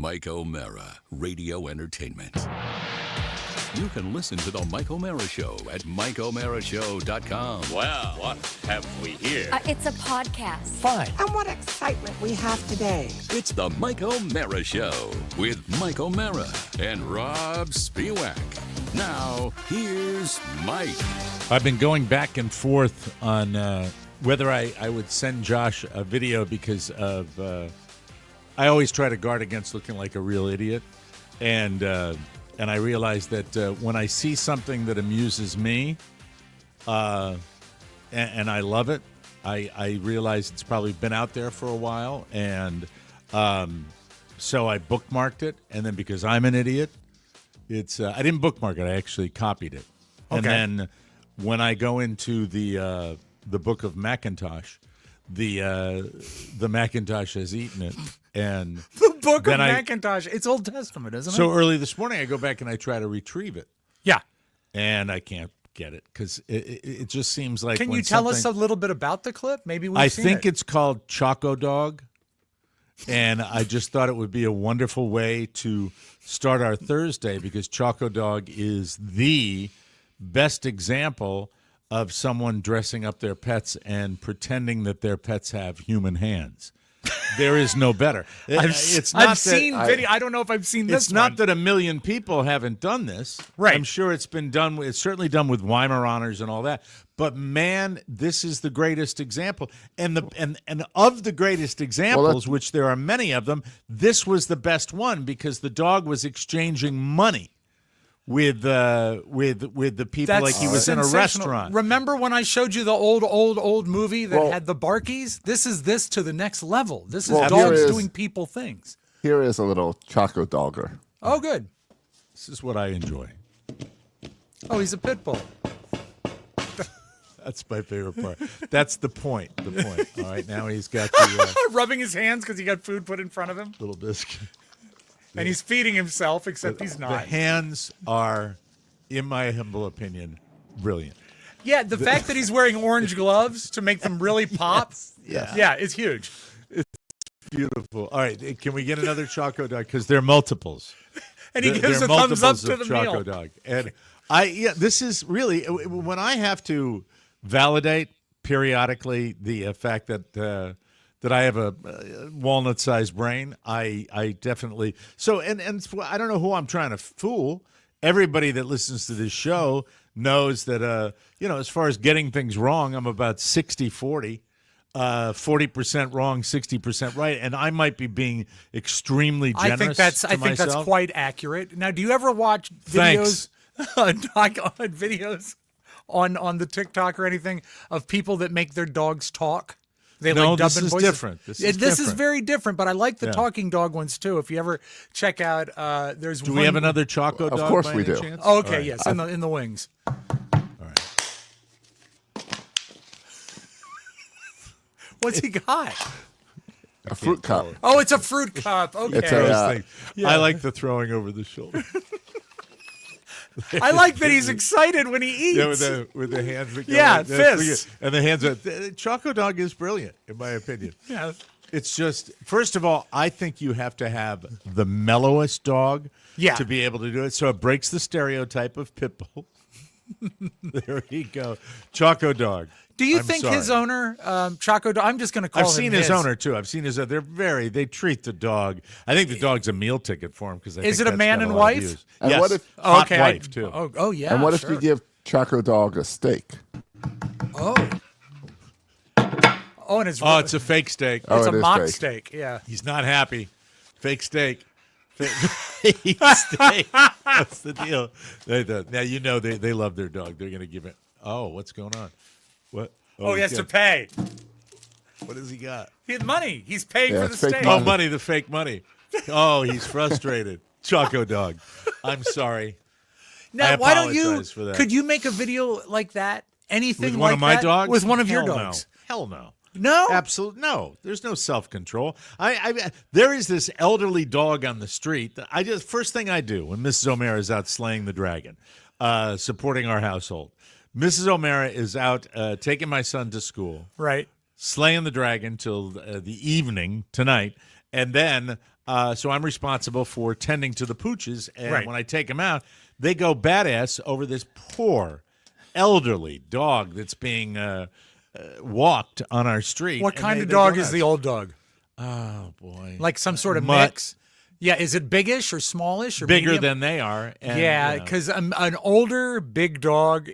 Mike O'Mara, Radio Entertainment. You can listen to The Mike O'Mara Show at MikeO'MaraShow.com. Well, what have we here? It's a podcast. Fine. And what excitement we have today. It's The Mike O'Mara Show with Mike O'Mara and Rob Spiewak. Now, here's Mike. I've been going back and forth on whether I would send Josh a video because of I always try to guard against looking like a real idiot. And I realize that when I see something that amuses me and I love it, I realize it's probably been out there for a while. And so I bookmarked it. And then because I'm an idiot, it's I didn't bookmark it. I actually copied it. Okay. And then when I go into the book of Macintosh, the Macintosh has eaten it. And the book of Macintosh. It's Old Testament, isn't it? So early this morning, I go back and I try to retrieve it. Yeah. And I can't get it because it just seems like. Can you tell us a little bit about the clip? Maybe we've seen think it's called Choco Dog. And I just thought it would be a wonderful way to start our Thursday because Choco Dog is the best example of someone dressing up their pets and pretending that their pets have human hands. There is no better. I've seen video. I don't know if I've seen this. It's not that a million people haven't done this. Right. I'm sure it's been done. It's certainly done with Weimaraners and all that. But man, this is the greatest example. And of the greatest examples, which there are many of them, this was the best one because the dog was exchanging money with the people like he was in a restaurant. Remember when I showed you the old movie that had the Barkies? This is this to the next level. This is dogs doing people things. Here is a little Choco Dogger. Oh, good. This is what I enjoy. Oh, he's a pit bull. That's my favorite part. That's the point. The point. All right, now he's got the rubbing his hands because he got food put in front of him. Little biscuit. And he's feeding himself, except he's not. The hands are, in my humble opinion, brilliant. Yeah, the fact that he's wearing orange gloves to make them really pop. Yes. Yeah, it's huge. It's beautiful. All right, can we get another Choco Dog? Because they're multiples. And he gives a thumbs up to the Choco meal. Dog. And this is really, when I have to validate periodically the fact that I have a walnut-sized brain, I definitely so and I don't know who I'm trying to fool. Everybody that listens to this show knows that as far as getting things wrong, I'm about 60-40, 40% wrong, 60% right, and I might be being extremely generous. I think that's quite accurate. Now, do you ever watch videos videos on the TikTok or anything of people that make their dogs talk? They like this dubbing is voices. different. This is very different, but I like the talking dog ones too. If you ever check out, there's Do we have another Choco Dog? Of course by we any do. chance? Oh, okay, Right. yes, in the wings. All right. What's he got? A fruit cup. Oh, it's a fruit cup. Okay. It's a, I like the throwing over the shoulder. I like that he's excited when he eats. Yeah, with the hands. That go Yeah, like this. fists. And the hands. Choco Dog is brilliant, in my opinion. Yeah. It's just, first of all, I think you have to have the mellowest dog to be able to do it. So it breaks the stereotype of pit bull. There you go. Choco Dog. Do you think his owner, Choco Dog, I'm just going to call him I've seen his owner, too. I've seen his owner. They treat the dog. I think the dog's a meal ticket for him. Is it a man and wife? And yes. what if- Hot wife, too. Oh, yeah. And what sure. if you give Choco Dog a steak? Oh, and it's a fake steak. It's it a is mock fake. steak. Yeah. He's not happy. Fake steak. Fake steak. That's the deal. Now, they love their dog. They're going to give it. Oh, what's going on? What? Oh, he has to pay. What has he got? He had money. He's paying for the it's fake steak. money. Oh, money, the fake money. Oh, he's frustrated. Choco Dog. I'm sorry. Now, why don't you? apologize for that. Could you make a video like that? Anything With like one of my that? dogs? With one of your Hell dogs? No. Hell no. No? Absolutely no. There's no self-control. There is this elderly dog on the street. First thing I do when Mrs. O'Mara is out slaying the dragon, supporting our household. Mrs. O'Mara is out taking my son to school. Right. Slaying the dragon till the evening tonight, and then So I'm responsible for tending to the pooches. And Right. when I take them out, they go badass over this poor elderly dog that's being walked on our street. What And kind they of go dog is nuts. the old dog? Oh, boy. Like some sort of Mutt. mix? Yeah, is it biggish or smallish or Bigger medium? than they are. And, Yeah, you know. because an older big dog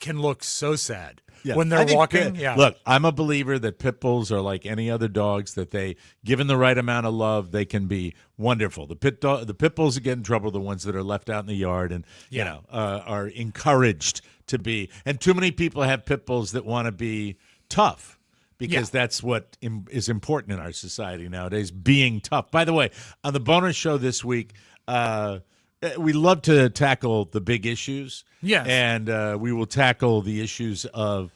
can look so sad Yeah. when I they're think walking. pit- Yeah, Look, I'm a believer that pit bulls are like any other dogs, that they, given the right amount of love, they can be wonderful. The pit bulls that get in trouble are the ones that are left out in the yard and are encouraged to be. And too many people have pit bulls that want to be tough. Because that's what is important in our society nowadays, being tough. By the way, on the bonus show this week, we love to tackle the big issues. Yes. And we will tackle the issues of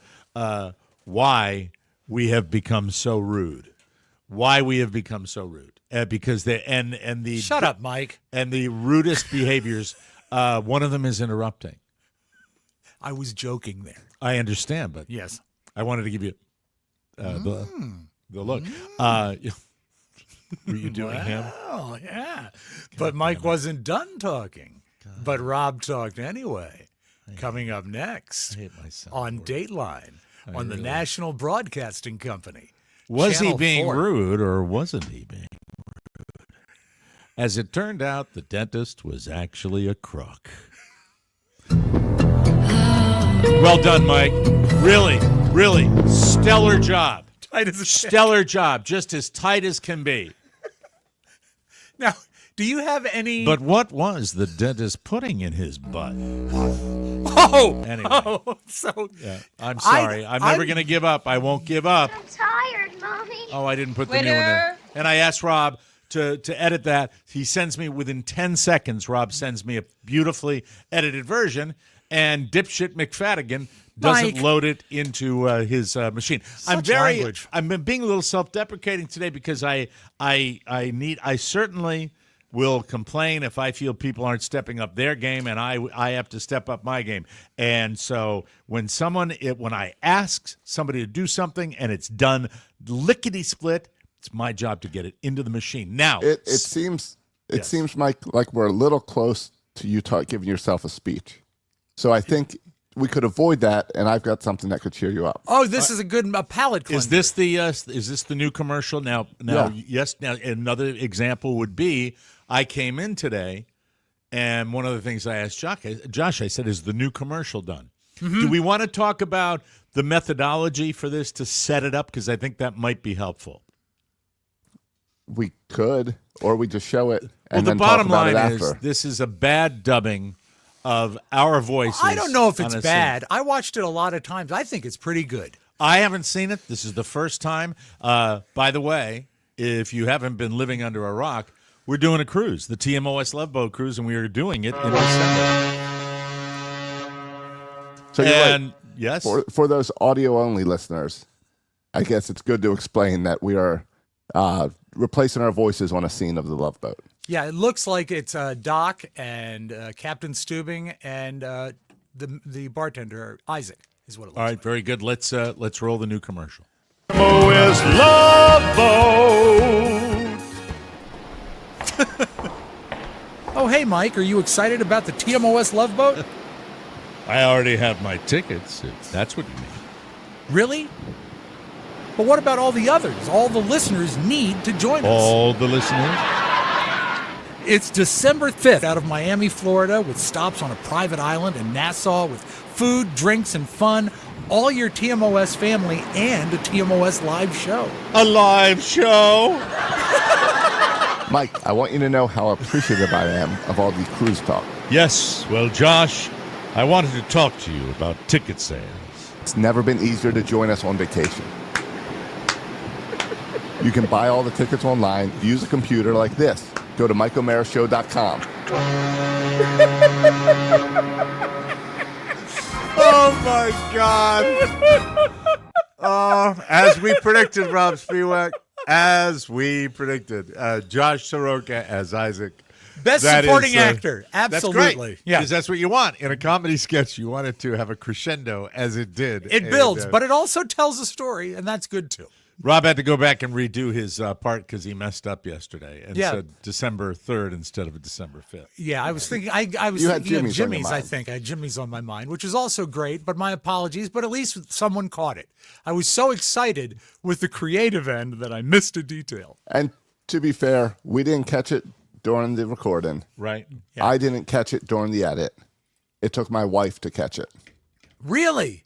why we have become so rude. Why we have become so rude. Because the shut up, Mike. And the rudest behaviors, one of them is interrupting. I was joking there. I understand, but Yes. I wanted to give you the look. Were you doing him? Oh, yeah. But Mike wasn't done talking. But Rob talked anyway. Coming up next I hate myself. on Dateline on the National Broadcasting Company. Was he Channel being 4. rude or wasn't he being rude? As it turned out, the dentist was actually a crook. Well done, Mike. Really, really stellar job. Tight as a shit. Stellar job, just as tight as can be. Now, do you have any? But what was the dentist putting in his butt? Anyway. So Yeah, I'm sorry. I'm never going to give up. I won't give up. I'm tired, Mommy. Oh, I didn't put the new one in. And I asked Rob to edit that. He sends me within 10 seconds. Rob sends me a beautifully edited version, and dipshit McFaddigan doesn't Mike. load it into his machine. Such language. I'm being a little self-deprecating today because I certainly will complain if I feel people aren't stepping up their game, and I have to step up my game. And so when I ask somebody to do something and it's done lickety-split, it's my job to get it into the machine. Now, It seems, Mike, like we're a little close to you giving yourself a speech. So I think we could avoid that, and I've got something that could cheer you up. Oh, this is a palate cleanser. Is this the new commercial? Now, yes. Now, another example would be I came in today, and one of the things I asked Josh, I said, "Is the new commercial done?" Mm-hmm. Do we want to talk about the methodology for this to set it up? Because I think that might be helpful. We could, or we just show it and the then bottom talk about line it is after. this is a bad dubbing of our voices. I don't know if on it's a bad. scene. I watched it a lot of times. I think it's pretty good. I haven't seen it. This is the first time. By the way, if you haven't been living under a rock, we're doing a cruise, the TMOS Love Boat Cruise, and we are doing it in December. So you're And right. yes, For those audio-only listeners, I guess it's good to explain that we are replacing our voices on a scene of the Love Boat. Yeah, it looks like it's Doc and Captain Steubing and the bartender Isaac is what it looks all right, like. very good. Let's roll the new commercial. TMOS Love Boat. Oh, hey, Mike, are you excited about the TMOS Love Boat? I already have my tickets, if that's what you mean. Really? But what about all the others? All the listeners need to join us. All the listeners. It's December 5th out of Miami, Florida, with stops on a private island in Nassau with food, drinks, and fun. All your TMOS family and a TMOS live show. A live show. Mike, I want you to know how appreciative I am of all the cruise talk. Yes, well, Josh, I wanted to talk to you about ticket sales. It's never been easier to join us on vacation. You can buy all the tickets online, use a computer like this. Go to MikeO'MaraShow.com. Oh, my God. As we predicted, Rob Spiewak, as we predicted. Josh Soroka as Isaac. Best That supporting is, actor. That's Absolutely. great. Yeah. Because that's what you want. In a comedy sketch, you want it to have a crescendo, as it did. It builds, but it also tells a story, and that's good too. Rob had to go back and redo his part because he messed up yesterday and said December 3rd instead of December 5th. Yeah, I was thinking. I was You had thinking of Jimmy's on your Jimmy's. I mind. think I had Jimmy's on my mind, which is also great. But my apologies. But at least someone caught it. I was so excited with the creative end that I missed a detail. And to be fair, we didn't catch it during the recording. Right. Yeah. I didn't catch it during the edit. It took my wife to catch it. Really?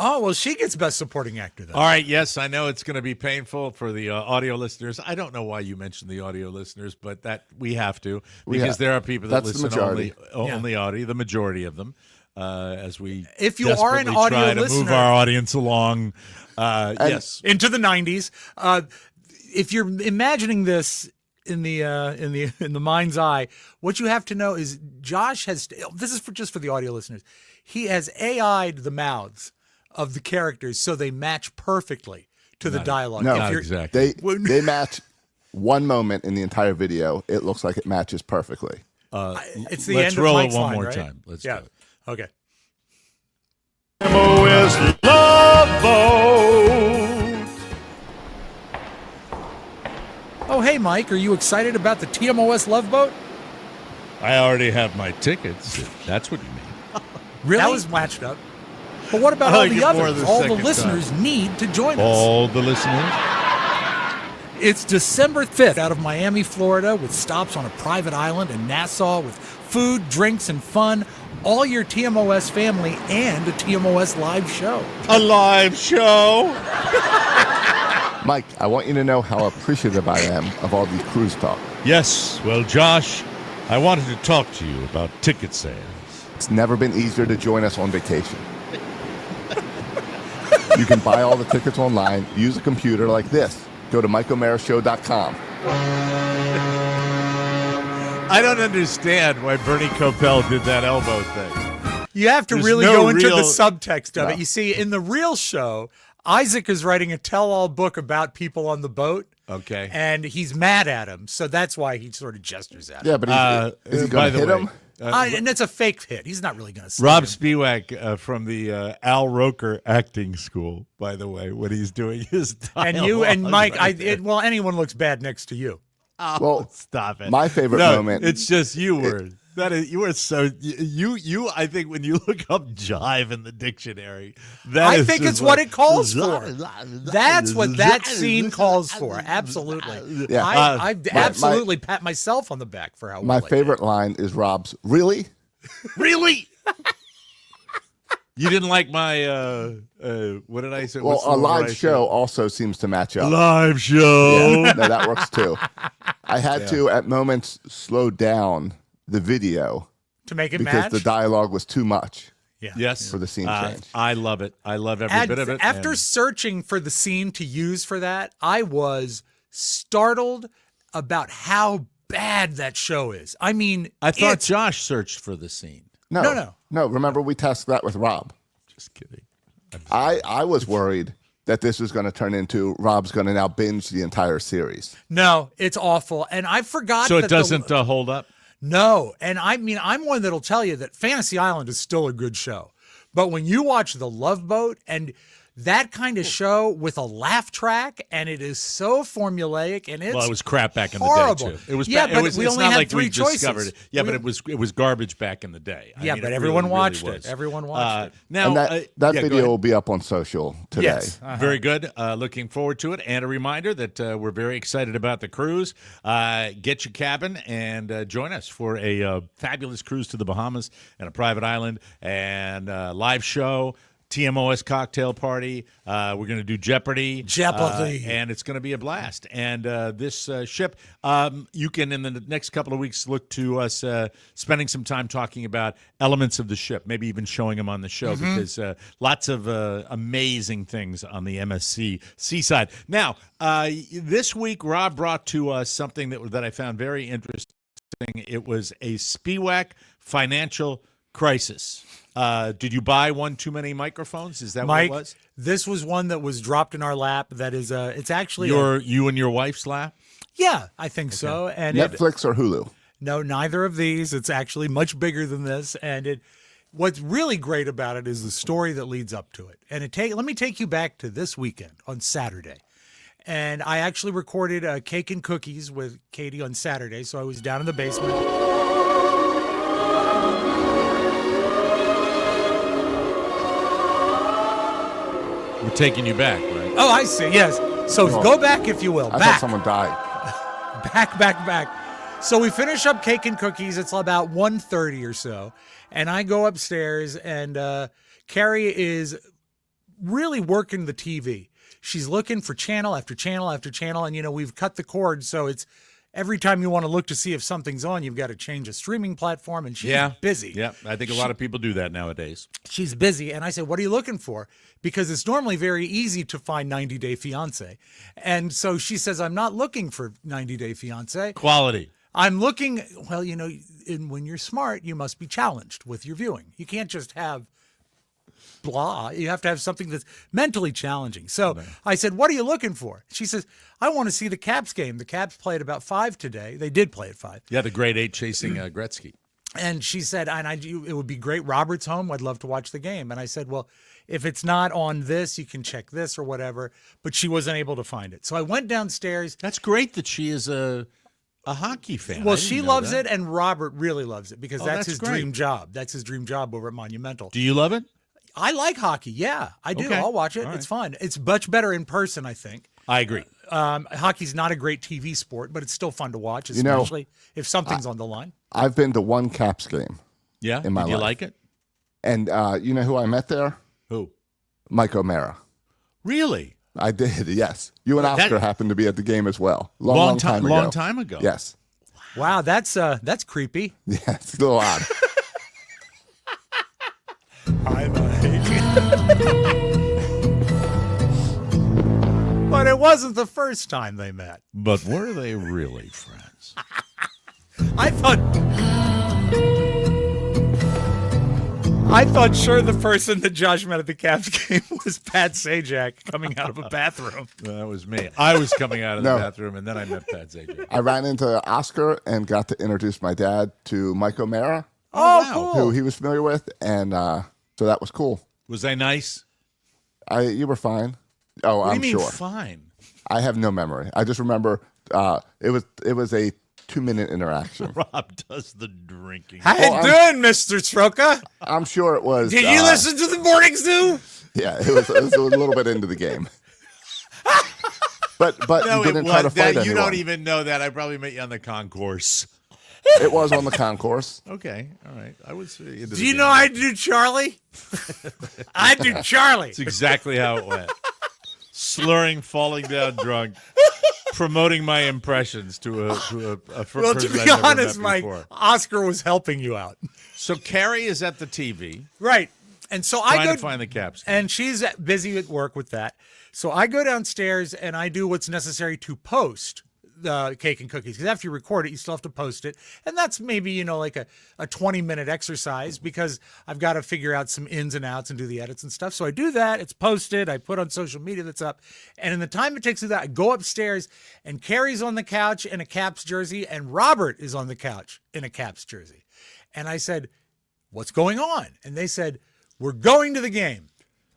Oh, well, she gets Best Supporting Actor then. All right. Yes, I know it's going to be painful for the audio listeners. I don't know why you mentioned the audio listeners, but that we have to because there are people that That's the listen majority. only audio, the majority of them, as we If you are an desperately audio try to move listener- our audience along. Yes. Into the 90s. If you're imagining this in the mind's eye, what you have to know is Josh has. This is just for the audio listeners. He has AI'd the mouths of the characters so they match perfectly to the dialogue. No, If Not you're- exactly. They match one moment in the entire video. It looks like it matches perfectly. It's the Let's end of roll it Mike's one line, more right? time. Let's yeah. do it. Okay. TMOS Love Boat. Oh, hey, Mike, are you excited about the TMOS Love Boat? I already have my tickets. If that's what you mean. Really? That was matched up. But what about I all like the it more others? the All the second listeners need to join us. All the listeners. It's December 5th out of Miami, Florida, with stops on a private island in Nassau with food, drinks, and fun. All your TMOS family and a TMOS live show. A live show. Mike, I want you to know how appreciative I am of all the cruise talk. Yes. Well, Josh, I wanted to talk to you about ticket sales. It's never been easier to join us on vacation. You can buy all the tickets online, use a computer like this. Go to MikeO'MaraShow.com. I don't understand why Bernie Kopel did that elbow thing. You have to There's really no go into the real- subtext of No. it. You see, in the real show, Isaac is writing a tell-all book about people on the boat. Okay. And he's mad at him, so that's why he sort of gestures at him. Yeah, but is he by going the to hit way, him? And it's a fake hit. He's not really going to Rob Spiewak from the Al Roker acting school, by the way, what he's doing his And you and dialogue Mike, right there. well, anyone looks bad next to you. Well, Stop it. my favorite No, moment- It's just you were. That is, you were so you. I think when you look up jive in the dictionary, I is think just it's what like- it calls for. That's what that scene calls for. Absolutely. Yeah. I absolutely pat myself on the back for how My well I did. favorite line is Rob's, really? Really? You didn't like my what did I say? Well, What's the a one where I live said- show also seems to match up. Live show. Yeah, no, that works too. I had to, at moments, slow down the video to make it because match. the dialogue was too much Yeah. Yes. for the scene change. I love it. I love every bit of it. After and- searching for the scene to use for that, I was startled about how bad that show is. I mean, I thought it's- Josh searched for the scene. No. Remember, we tested that with Rob. Just kidding. I was worried that this was going to turn into Rob's going to now binge the entire series. No, it's awful. And I forgot So that it doesn't hold up? No. And I mean, I'm one that'll tell you that Fantasy Island is still a good show. But when you watch The Love Boat and that kind of show with a laugh track, and it is so formulaic, and it's Well, it was crap back in horrible. the day too. It was Yeah, ba- but it was, we it's only not had like 3 we choices. discovered it. Yeah, but it was garbage back in the day. I Yeah, mean, but it everyone really, watched really it. was. Everyone watched it. Now And that yeah, go video ahead. will be up on social today. Yes. Very good. Looking forward to it. And a reminder that we're very excited about the cruise. Get your cabin and join us for a fabulous cruise to the Bahamas and a private island and live show. TMOS cocktail party. We're going to do Jeopardy. And it's going to be a blast. And this ship, you can, in the next couple of weeks, look to us spending some time talking about elements of the ship, maybe even showing them on the show, because lots of amazing things on the MSC Seaside. Now, this week, Rob brought to us something that I found very interesting. It was a Spiewak financial crisis. Did you buy one too many microphones? Is that Mike, what it was? this was one that was dropped in our lap. That is, it's actually You and your wife's lap? yeah, I think so. And Netflix or Hulu? no, neither of these. It's actually much bigger than this. And what's really great about it is the story that leads up to it. And let me take you back to this weekend on Saturday. And I actually recorded Cake and Cookies with Katie on Saturday, so I was down in the basement. We're taking you back, right? Oh, I see, yes. So go back, if you will. I Back. thought someone died. Back. So we finish up Cake and Cookies. It's about 1:30 or so. And I go upstairs, and Carrie is really working the TV. She's looking for channel after channel after channel. And, we've cut the cord. So it's every time you want to look to see if something's on, you've got to change a streaming platform. And she's busy. Yeah, I think a lot of people do that nowadays. She's busy. And I said, what are you looking for? Because it's normally very easy to find 90 Day Fiancé. And so she says, I'm not looking for 90 Day Fiancé. Quality. I'm looking, well, when you're smart, you must be challenged with your viewing. You can't just have blah. You have to have something that's mentally challenging. So I said, what are you looking for? She says, I want to see the Caps game. The Caps play at about 5 today. They did play at 5. Yeah, the grade 8 chasing Gretzky. And she said, it would be great. Robert's home. I'd love to watch the game. And I said, well, if it's not on this, you can check this or whatever. But she wasn't able to find it. So I went downstairs. That's great that she is a hockey fan. Well, she loves it, and Robert really loves it because that's his great. dream job. That's his dream job over at Monumental. Do you love it? I like hockey. Yeah, I do. Okay. I'll watch it. All right. It's fun. It's much better in person, I think. I agree. Hockey's not a great TV sport, but it's still fun to watch, especially if something's on the line. I've been to one Caps game. Yeah? In my Did you life. like it? And you know who I met there? Who? Mike O'Mara. Really? I did, yes. You and Oscar happened to be at the game as well. Long time ago. Long time ago. Yes. Wow, that's creepy. Yeah, it's a little odd. But it wasn't the first time they met. But were they really friends? I thought sure the person that Josh met at the Caps game was Pat Sajak coming out of a bathroom. That was me. I was coming out of the bathroom, and then I met Pat Sajak. I ran into Oscar and got to introduce my dad to Mike O'Mara, Oh, who he was familiar with, and so that was cool. Was I nice? You were fine. Oh, What I'm do you mean sure. fine? I have no memory. I just remember it was a 2-minute interaction. Rob does the drinking. How you doing, Mr. Stroka? I'm sure it was. Did you listen to the morning zoo? Yeah, it was a little bit into the game. But No, you didn't try to fight anyone. You don't even know that. I probably met you on the concourse. It was on the concourse. Okay, all right. I was. Do you know I do Charlie? I do Charlie. That's exactly how it went. Slurring, falling down drunk, promoting my impressions to a Well, person to be I've never honest, met Mike, before. Oscar was helping you out. So Carrie is at the TV, Right. And so trying I go to find the Caps. and she's busy at work with that. So I go downstairs and I do what's necessary to post the Cake and Cookies. Because after you record it, you still have to post it. And that's maybe, like a 20-minute exercise because I've got to figure out some ins and outs and do the edits and stuff. So I do that. It's posted. I put on social media that's up. And in the time it takes to do that, I go upstairs and Carrie's on the couch in a Caps jersey and Robert is on the couch in a Caps jersey. And I said, what's going on? And they said, we're going to the game.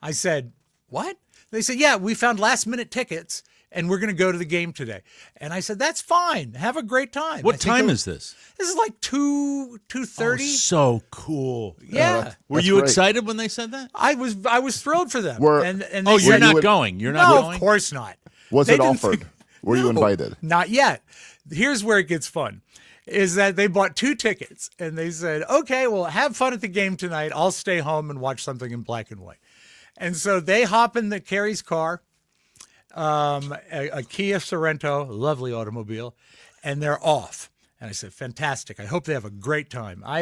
I said, what? They said, yeah, we found last-minute tickets, and we're going to go to the game today. And I said, that's fine. Have a great time. What time is this? This is like 2:30. Oh, so cool. Yeah. Were That's you great. excited when they said that? I was thrilled for them. Were- and they Oh, you're said, not would- going. You're not no, going? of course not. Was They it didn't offered? think- Were you No, invited? Not yet. Here's where it gets fun. Is that they bought 2 tickets and they said, okay, well, have fun at the game tonight. I'll stay home and watch something in black and white. And so they hop in the Carrie's car, a Kia Sorento, lovely automobile, and they're off. And I said, fantastic. I hope they have a great time. I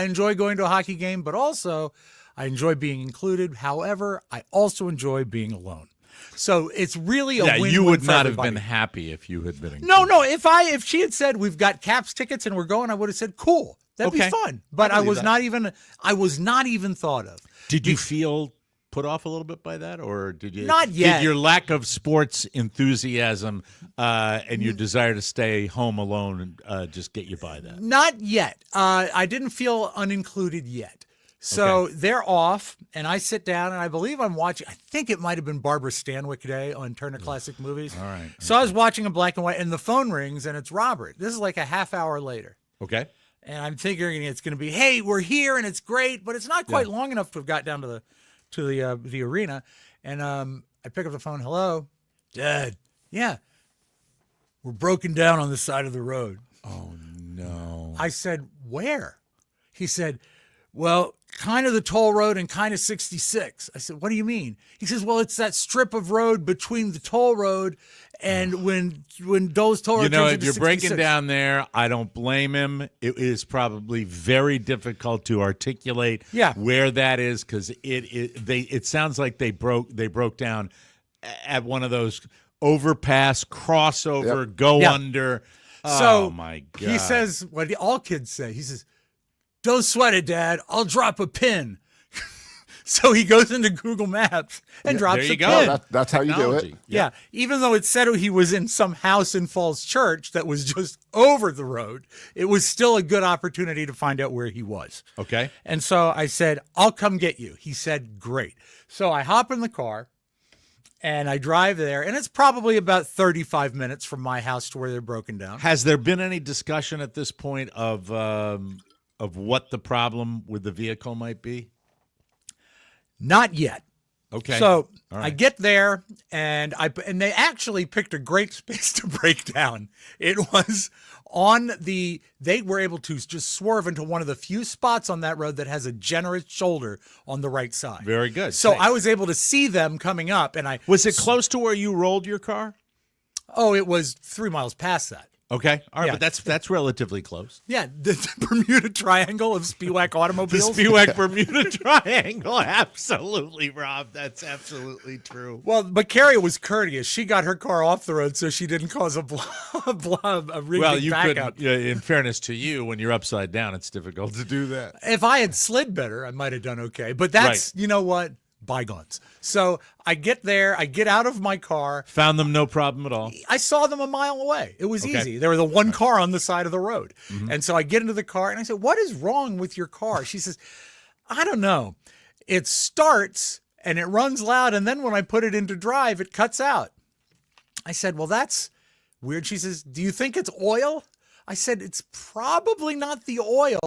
enjoy going to a hockey game, but also I enjoy being included. However, I also enjoy being alone. So it's really a win-win you would for not everybody. have been happy if you had been included. No. If she had said we've got Caps tickets and we're going, I would have said cool. That'd Okay. be fun. But I I believe was that. I was not even thought of. Did you feel put off a little bit by that, or did you? Not yet. Did your lack of sports enthusiasm and your desire to stay home alone just get you by that? Not yet. I didn't feel unincluded yet. So they're off, and I sit down, and I believe I'm watching, I think it might have been Barbara Stanwyck Day on Turner Classic Movies. All right. So I was watching a black and white, and the phone rings, and it's Robert. This is like a half hour later. Okay. And I'm figuring it's going to be, hey, we're here, and it's great, but it's not quite long enough to have got down to the arena. And I pick up the phone. Hello, Dad. Yeah, we're broken down on the side of the road. Oh, no. I said, where? He said, well, kind of the toll road and kind of 66. I said, what do you mean? He says, well, it's that strip of road between the toll road and when those toll road You know, turns if into you're 66. breaking down there, I don't blame him. It is probably very difficult to articulate where that is because it sounds like they broke down at one of those overpass, crossover, go under. So oh my God. He says what all kids say. He says, don't sweat it, Dad. I'll drop a pin. So he goes into Google Maps and drops there you a go. pin. That's how you do it. Technology. Yeah. Even though it said he was in some house in Falls Church that was just over the road, it was still a good opportunity to find out where he was. Okay. And so I said, I'll come get you. He said, great. So I hop in the car and I drive there, and it's probably about 35 minutes from my house to where they're broken down. Has there been any discussion at this point of what the problem with the vehicle might be? Not yet. Okay. So right. I get there, and they actually picked a great space to break down. It was they were able to just swerve into one of the few spots on that road that has a generous shoulder on the right side. Very good. So Thanks. I was able to see them coming up, and Was it close to where you rolled your car? Oh, it was 3 miles past that. Okay. All right, Yeah. but that's relatively close. Yeah, the Bermuda Triangle of Spiewak The automobiles. Spiewak Bermuda Triangle. Absolutely, Rob. That's absolutely true. Well, but Carrie was courteous. She got her car off the road so she didn't cause a really Well, big you backup. could. In fairness to you, when you're upside down, it's difficult to do that. If I had slid better, I might have done okay. But that's, you know what? Bygones. So I get there. I get out of my car. Found them no problem at all. I saw them a mile away. It was Okay. easy. There was the one car on the side of the road. And so I get into the car, and I said, what is wrong with your car? She says, I don't know. It starts, and it runs loud, and then when I put it into drive, it cuts out. I said, well, that's weird. She says, do you think it's oil? I said, it's probably not the oil.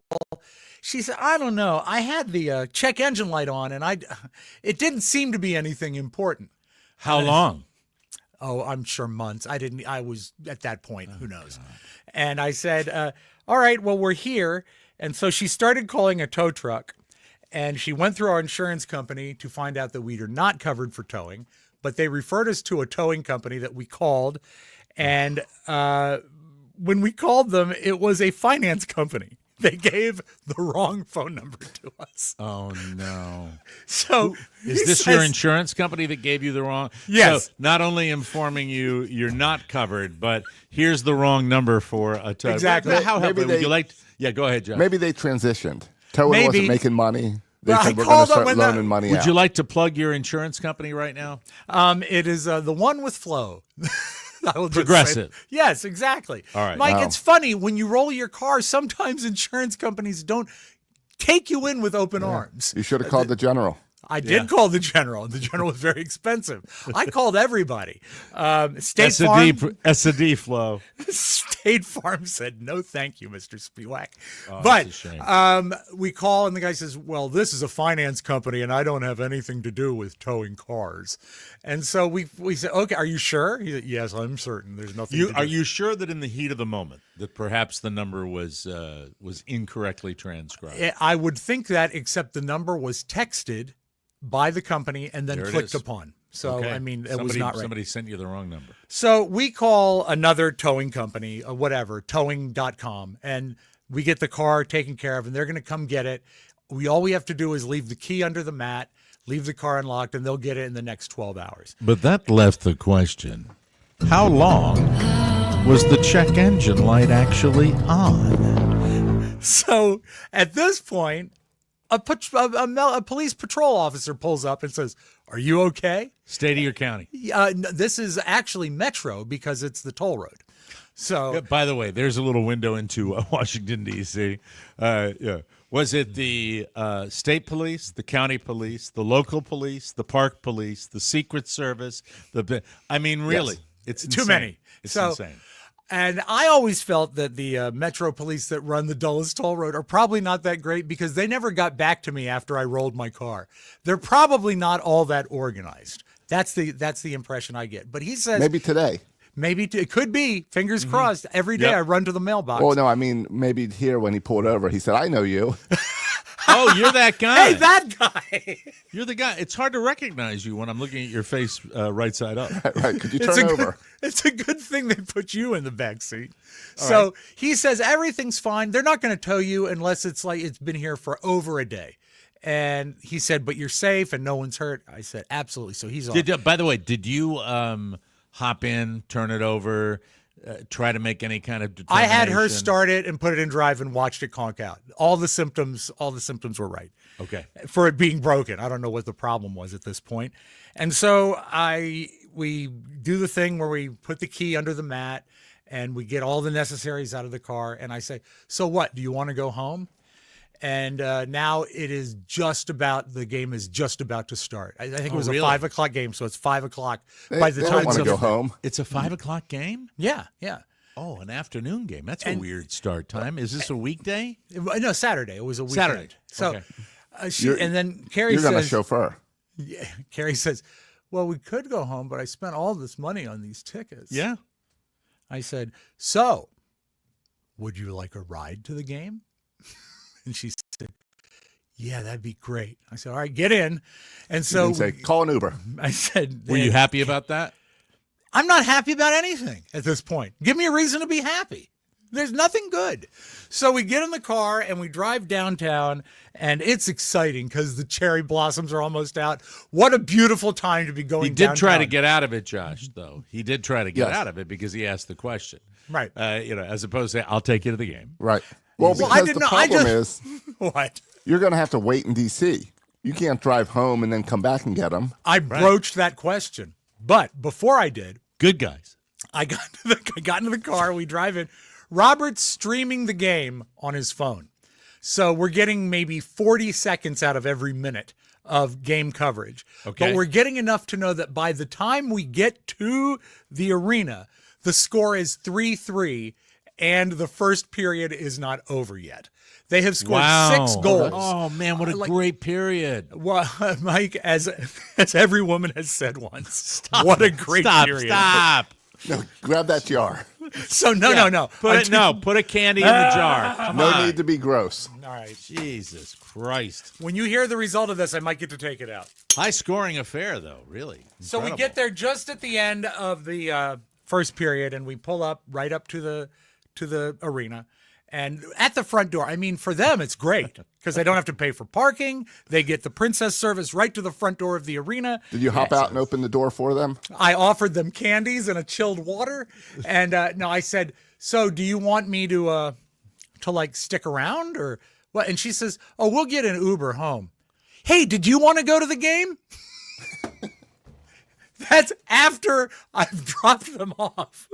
She said, I don't know. I had the check engine light on, and it didn't seem to be anything important. How long? Oh, I'm sure months. I was at that point. Who knows? God. And I said, all right, well, we're here. And so she started calling a tow truck, and she went through our insurance company to find out that we are not covered for towing, but they referred us to a towing company that we called. And when we called them, it was a finance company. They gave the wrong phone number to us. Oh, no. So is this your insurance company that gave you the wrong? Yes. So not only informing you you're not covered, but here's the wrong number for a tow. Exactly. How Maybe would you like? Yeah, go ahead, John. Maybe they transitioned. Towing Maybe. wasn't making money. They Well, said I we're going to called them start when loaning money Would out. you like to plug your insurance company right now? It is the one with Flo. I will just Progressive. say- Yes, exactly. All right. Mike, Wow. it's funny when you roll your car, sometimes insurance companies don't take you in with open arms. You should have called the general. I did call the general. The general was very expensive. I called everybody. State Farm. S&D flow. State Farm said, no, thank you, Mr. Spiewak. That's a shame. But we call, and the guy says, well, this is a finance company, and I don't have anything to do with towing cars. And so we said, okay, are you sure? He said, yes, I'm certain. There's nothing to do. Are you sure that in the heat of the moment that perhaps the number was incorrectly transcribed? I would think that, except the number was texted by the company and then There it clicked is. upon. So, Okay. I mean, it was not right. Somebody sent you the wrong number. So we call another towing company, whatever, towing.com, and we get the car taken care of, and they're going to come get it. All we have to do is leave the key under the mat, leave the car unlocked, and they'll get it in the next 12 hours. But that left the question, how long was the check engine light actually on? So at this point, a police patrol officer pulls up and says, are you okay? State of your county. This is actually Metro because it's the toll road. So, Yeah, by the way, there's a little window into Washington, D.C. Yeah. Was it the state police, the county police, the local police, the park police, the Secret Service? I mean, really, it's too insane. many. It's So, insane. And I always felt that the Metro police that run the Dulles Toll Road are probably not that great because they never got back to me after I rolled my car. They're probably not all that organized. That's the impression I get. But he says Maybe today. it could be. Fingers crossed. Every day Yep. I run to the mailbox. Well, no, I mean, maybe here when he pulled over, he said, I know you. Oh, you're that guy. Hey, that guy. You're the guy. It's hard to recognize you when I'm looking at your face right side up. Right. Could you It's turn a over? It's a good thing they put you in the back seat. So he says everything's fine. They're not going to tow you unless it's like it's been here for over a day. And he said, but you're safe and no one's hurt. I said, absolutely. So he's on. By the way, did you hop in, turn it over, try to make any kind of I determination? had her start it and put it in drive and watched it conk out. All the symptoms were right. Okay. For it being broken. I don't know what the problem was at this point. And so we do the thing where we put the key under the mat and we get all the necessaries out of the car. And I say, so what? Do you want to go home? And now the game is just about to start. I think it was really? a 5 o'clock game. So it's 5 o'clock They, by the they time don't want to it's go home. It's a 5 o'clock game? Yeah. Yeah. Oh, an afternoon game. That's a weird start time. Is this a weekday? No, Saturday. It was a weekend. Saturday. So, Okay. and then Carrie You're going to says, chauffeur. yeah, Carrie says, well, we could go home, but I spent all this money on these tickets. Yeah. I said, so would you like a ride to the game? And she said, yeah, that'd be great. I said, all right, get in. And so You didn't say, call an Uber. I said, Were you happy about that? I'm not happy about anything at this point. Give me a reason to be happy. There's nothing good. So we get in the car and we drive downtown, and it's exciting because the cherry blossoms are almost out. What a beautiful time to be going He did downtown. try to get out of it, Josh, though. He did try to get Yes. out of it because he asked the question. Right. As opposed to, I'll take you to the game. Right. Well, Well, I because didn't the know. I problem just- is What? you're going to have to wait in D.C. You can't drive home and then come back and get them. I broached that question. But before I did, Good guys. I got into the car. We drive in. Robert's streaming the game on his phone. So we're getting maybe 40 seconds out of every minute of game coverage. Okay. But we're getting enough to know that by the time we get to the arena, the score is 3-3 and the first period is not over yet. They have scored 6 goals. Oh, man, what a great period. Well, Mike, as every woman has said once, what a great period. Stop. No, grab that jar. So no. Put a candy in the jar. Come No on. need to be gross. All right. Jesus Christ. When you hear the result of this, I might get to take it out. High scoring affair, though, really. So we Incredible. get there just at the end of the first period, and we pull up right up to the arena. And at the front door, I mean, for them, it's great because they don't have to pay for parking. They get the princess service right to the front door of the arena. Did you hop out and open the door for them? I offered them candies and a chilled water. And no, I said, so do you want me to like stick around or what? And she says, oh, we'll get an Uber home. Hey, did you want to go to the game? That's after I've dropped them off.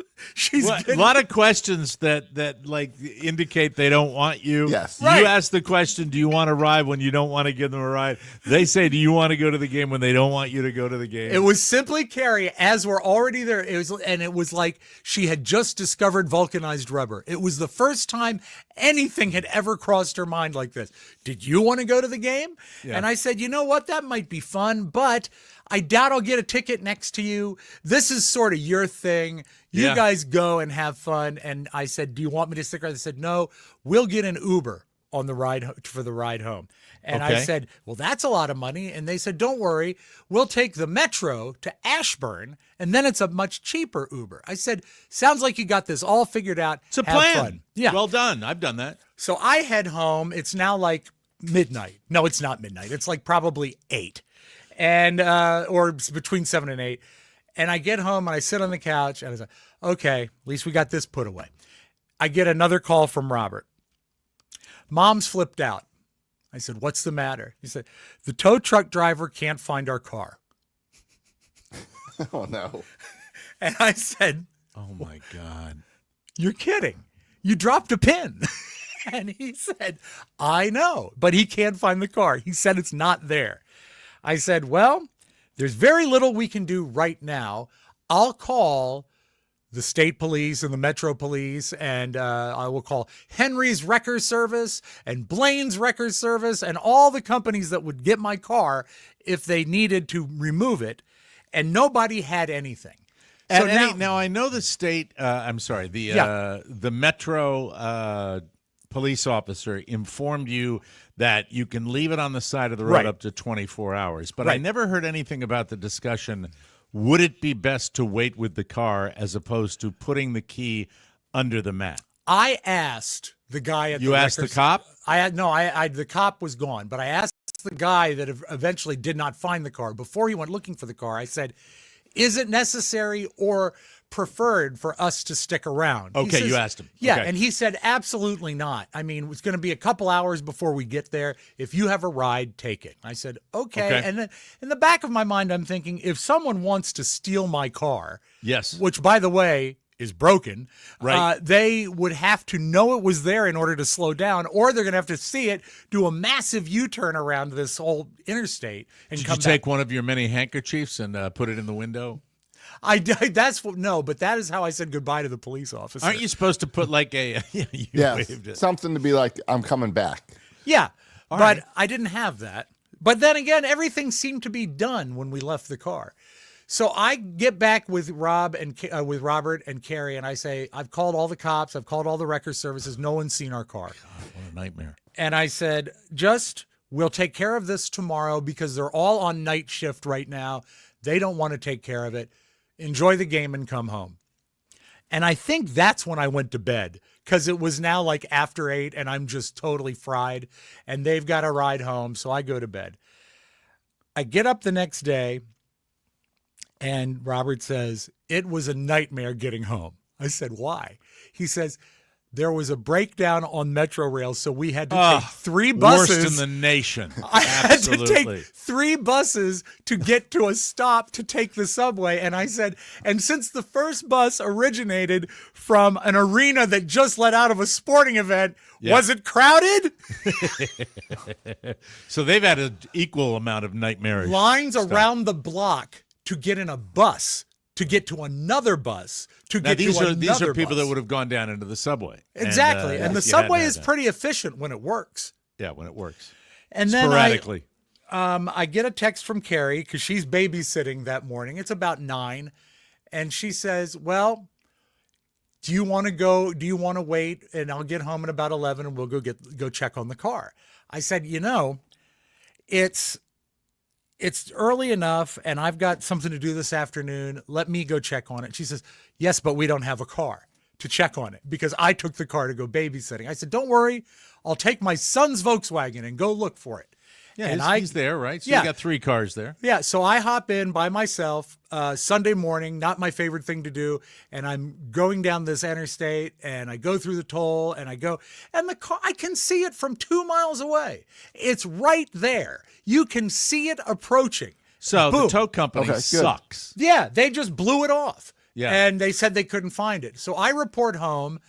A lot of questions that like indicate they don't want you. Yes. You Right. ask the question, do you want to ride when you don't want to give them a ride? They say, do you want to go to the game when they don't want you to go to the game? It was simply Carrie, as we're already there. It was like she had just discovered vulcanized rubber. It was the first time anything had ever crossed her mind like this. Did you want to go to the game? Yeah. And I said, you know what? That might be fun, but I doubt I'll get a ticket next to you. This is sort of your thing. You Yeah. guys go and have fun. And I said, do you want me to stick around? They said, no, we'll get an Uber on the ride for the ride home. And I Okay. said, well, that's a lot of money. And they said, don't worry, we'll take the Metro to Ashburn, and then it's a much cheaper Uber. I said, sounds like you got this all figured out. It's a Have plan. fun. Yeah. Well done. I've done that. So I head home. It's now like midnight. No, it's not midnight. It's like probably 8, and or between 7 and 8. And I get home and I sit on the couch and I say, okay, at least we got this put away. I get another call from Robert. Mom's flipped out. I said, what's the matter? He said, the tow truck driver can't find our car. Oh, no. And I said, Oh, my God. you're kidding. You dropped a pin. And he said, I know, but he can't find the car. He said it's not there. I said, well, there's very little we can do right now. I'll call the state police and the metro police, and I will call Henry's Wrecker Service and Blaine's Wrecker Service and all the companies that would get my car if they needed to remove it. And nobody had anything. So now I know the state. The metro police officer informed you that you can leave it on the side of the road Right. up to 24 hours. But I Right. never heard anything about the discussion. Would it be best to wait with the car as opposed to putting the key under the mat? I asked the guy at You asked the cop? The cop was gone, but I asked the guy that eventually did not find the car. Before he went looking for the car, I said, is it necessary or preferred for us to stick around? He Okay, says, you asked him. Yeah, Okay. and he said, absolutely not. I mean, it's going to be a couple hours before we get there. If you have a ride, take it. I said, okay. And then in the back of my mind, I'm thinking, if someone wants to steal my car, Yes. which, by the way, is broken, Right. they would have to know it was there in order to slow down, or they're going to have to see it, do a massive U-turn around this whole interstate, and Did come you take one of your many handkerchiefs and put it in the window? No, but that is how I said goodbye to the police officer. Aren't you supposed to put like a you Yes, waved it. something to be like, I'm coming back. Yeah, but right. I didn't have that. But then again, everything seemed to be done when we left the car. So I get back with Robert and Carrie, and I say, I've called all the cops, I've called all the record services, no one's seen our car. God, what a nightmare. And I said, we'll take care of this tomorrow because they're all on night shift right now. They don't want to take care of it. Enjoy the game and come home. And I think that's when I went to bed because it was now like after 8 and I'm just totally fried and they've got to ride home. So I go to bed. I get up the next day and Robert says, it was a nightmare getting home. I said, why? He says, there was a breakdown on Metro Rail, so we had to take 3 buses. Worst in the nation. I had to Absolutely. take 3 buses to get to a stop to take the subway. And I said, and since the first bus originated from an arena that just let out of a sporting event, was it crowded? So they've had an equal amount of nightmarish Lines stuff. around the block to get in a bus, to get to another bus, to Now, get to another these are people bus. that would have gone down into the subway. Exactly. And the you hadn't subway had is that. pretty efficient when it works. Yeah, when it works. And then Sporadically. I get a text from Carrie because she's babysitting that morning. It's about 9. And she says, well, do you want to go? Do you want to wait? And I'll get home at about 11 and we'll go check on the car. I said, it's early enough and I've got something to do this afternoon. Let me go check on it. She says, yes, but we don't have a car to check on it because I took the car to go babysitting. I said, don't worry. I'll take my son's Volkswagen and go look for it. Yeah, and he's there, right? So Yeah. you got 3 cars there. Yeah, so I hop in by myself Sunday morning, not my favorite thing to do, and I'm going down this interstate, and I go through the toll, and the car, I can see it from 2 miles away. It's right there. You can see it approaching. So Boom. the tow company Okay, good. sucks. Yeah, they just blew it off. Yeah. And they said they couldn't find it. So I report home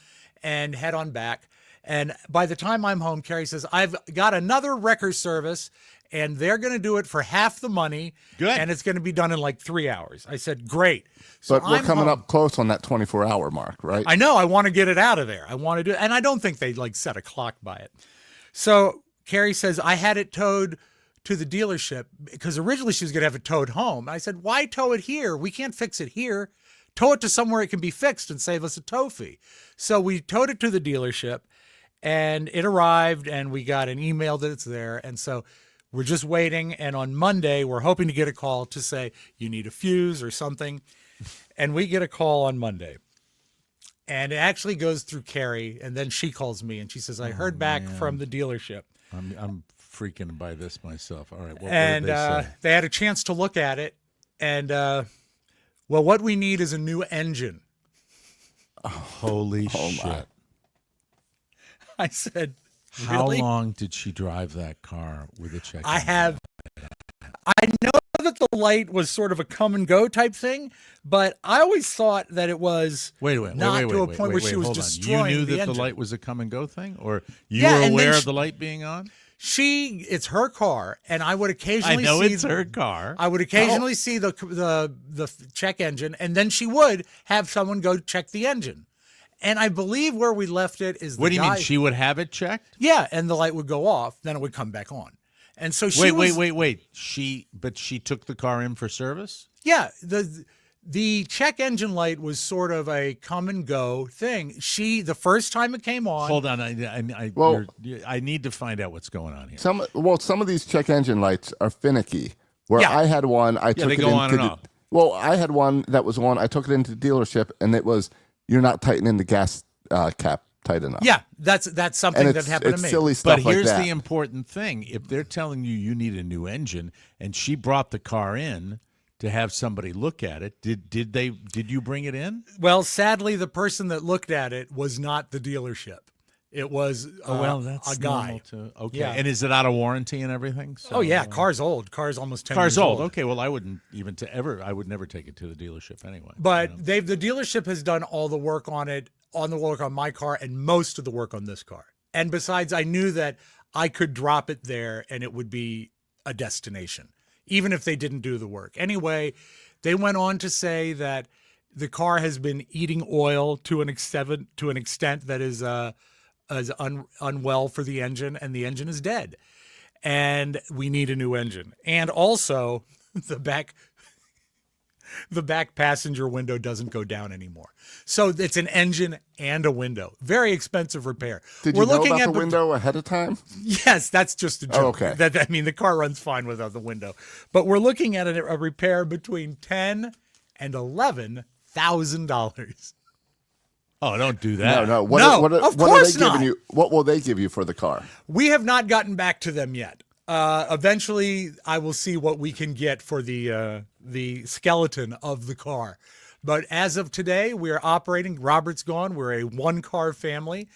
and head on back. And by the time I'm home, Carrie says, I've got another wrecker service and they're going to do it for half the money. Good. And it's going to be done in like 3 hours. I said, great. So But we're I'm coming home. up close on that 24-hour mark, right? I know. I want to get it out of there. I want to do it. And I don't think they like set a clock by it. So Carrie says, I had it towed to the dealership because originally she was going to have it towed home. I said, why tow it here? We can't fix it here. Tow it to somewhere it can be fixed and save us a tow fee. So we towed it to the dealership and it arrived and we got an email that it's there. And so we're just waiting. And on Monday, we're hoping to get a call to say you need a fuse or something. And we get a call on Monday. And it actually goes through Carrie. And then she calls me and she says, I heard back from the dealership. I'm freaking by this myself. All right. What And did they say? they had a chance to look at it. And, well, what we need is a new engine. Holy shit. my. I said, How really? long did she drive that car with a check? I know that the light was sort of a come and go type thing, but I always thought that it was wait, not to a point where she was hold on. destroying You knew the that engine. the light was a come and go thing, or you Yeah, were and then aware she- of the light being on? It's her car, and I would I occasionally know see it's her car. I would occasionally see the check engine, and then she would have someone go check the engine. And I believe where we left it is the What do you mean? guy- She would have it checked? Yeah, and the light would go off, then it would come back on. And so she Wait. She took the car in for service? Yeah, the check engine light was sort of a come and go thing. The first time it came on. Hold on. Well- I need to find out what's going on here. Some of these check engine lights are finicky. Where Yeah. I had one, I took they it go into on and the- off. Well, I had one that was on. I took it into the dealership, and it was you're not tightening the gas cap tight enough. Yeah, that's something and that happened to me. silly stuff But like here's that. the important thing. If they're telling you need a new engine and she brought the car in to have somebody look at it, did you bring it in? Well, sadly, the person that looked at it was not the dealership. It was That's a guy. normal too. Okay. Yeah. And is it out of warranty and everything? So, Oh yeah, car's old. Car's almost 10 Car's years old. Okay, well I wouldn't even I would never take it to the dealership anyway. But the dealership has done all the work on it, on the work on my car, and most of the work on this car. And besides, I knew that I could drop it there and it would be a destination, even if they didn't do the work. Anyway, they went on to say that the car has been eating oil to an extent that is unwell for the engine, and the engine is dead. And we need a new engine. And also, the back passenger window doesn't go down anymore. So it's an engine and a window. Very expensive repair. Did you know about the window ahead of time? Yes, that's just a joke. Oh, okay. The car runs fine without the window. But we're looking at a repair between $10,000 and $11,000. Oh, don't do that. No. Of What are course they giving not. you? What will they give you for the car? We have not gotten back to them yet. Eventually, I will see what we can get for the skeleton of the car. But as of today, we are operating. Robert's gone. We're a one-car family.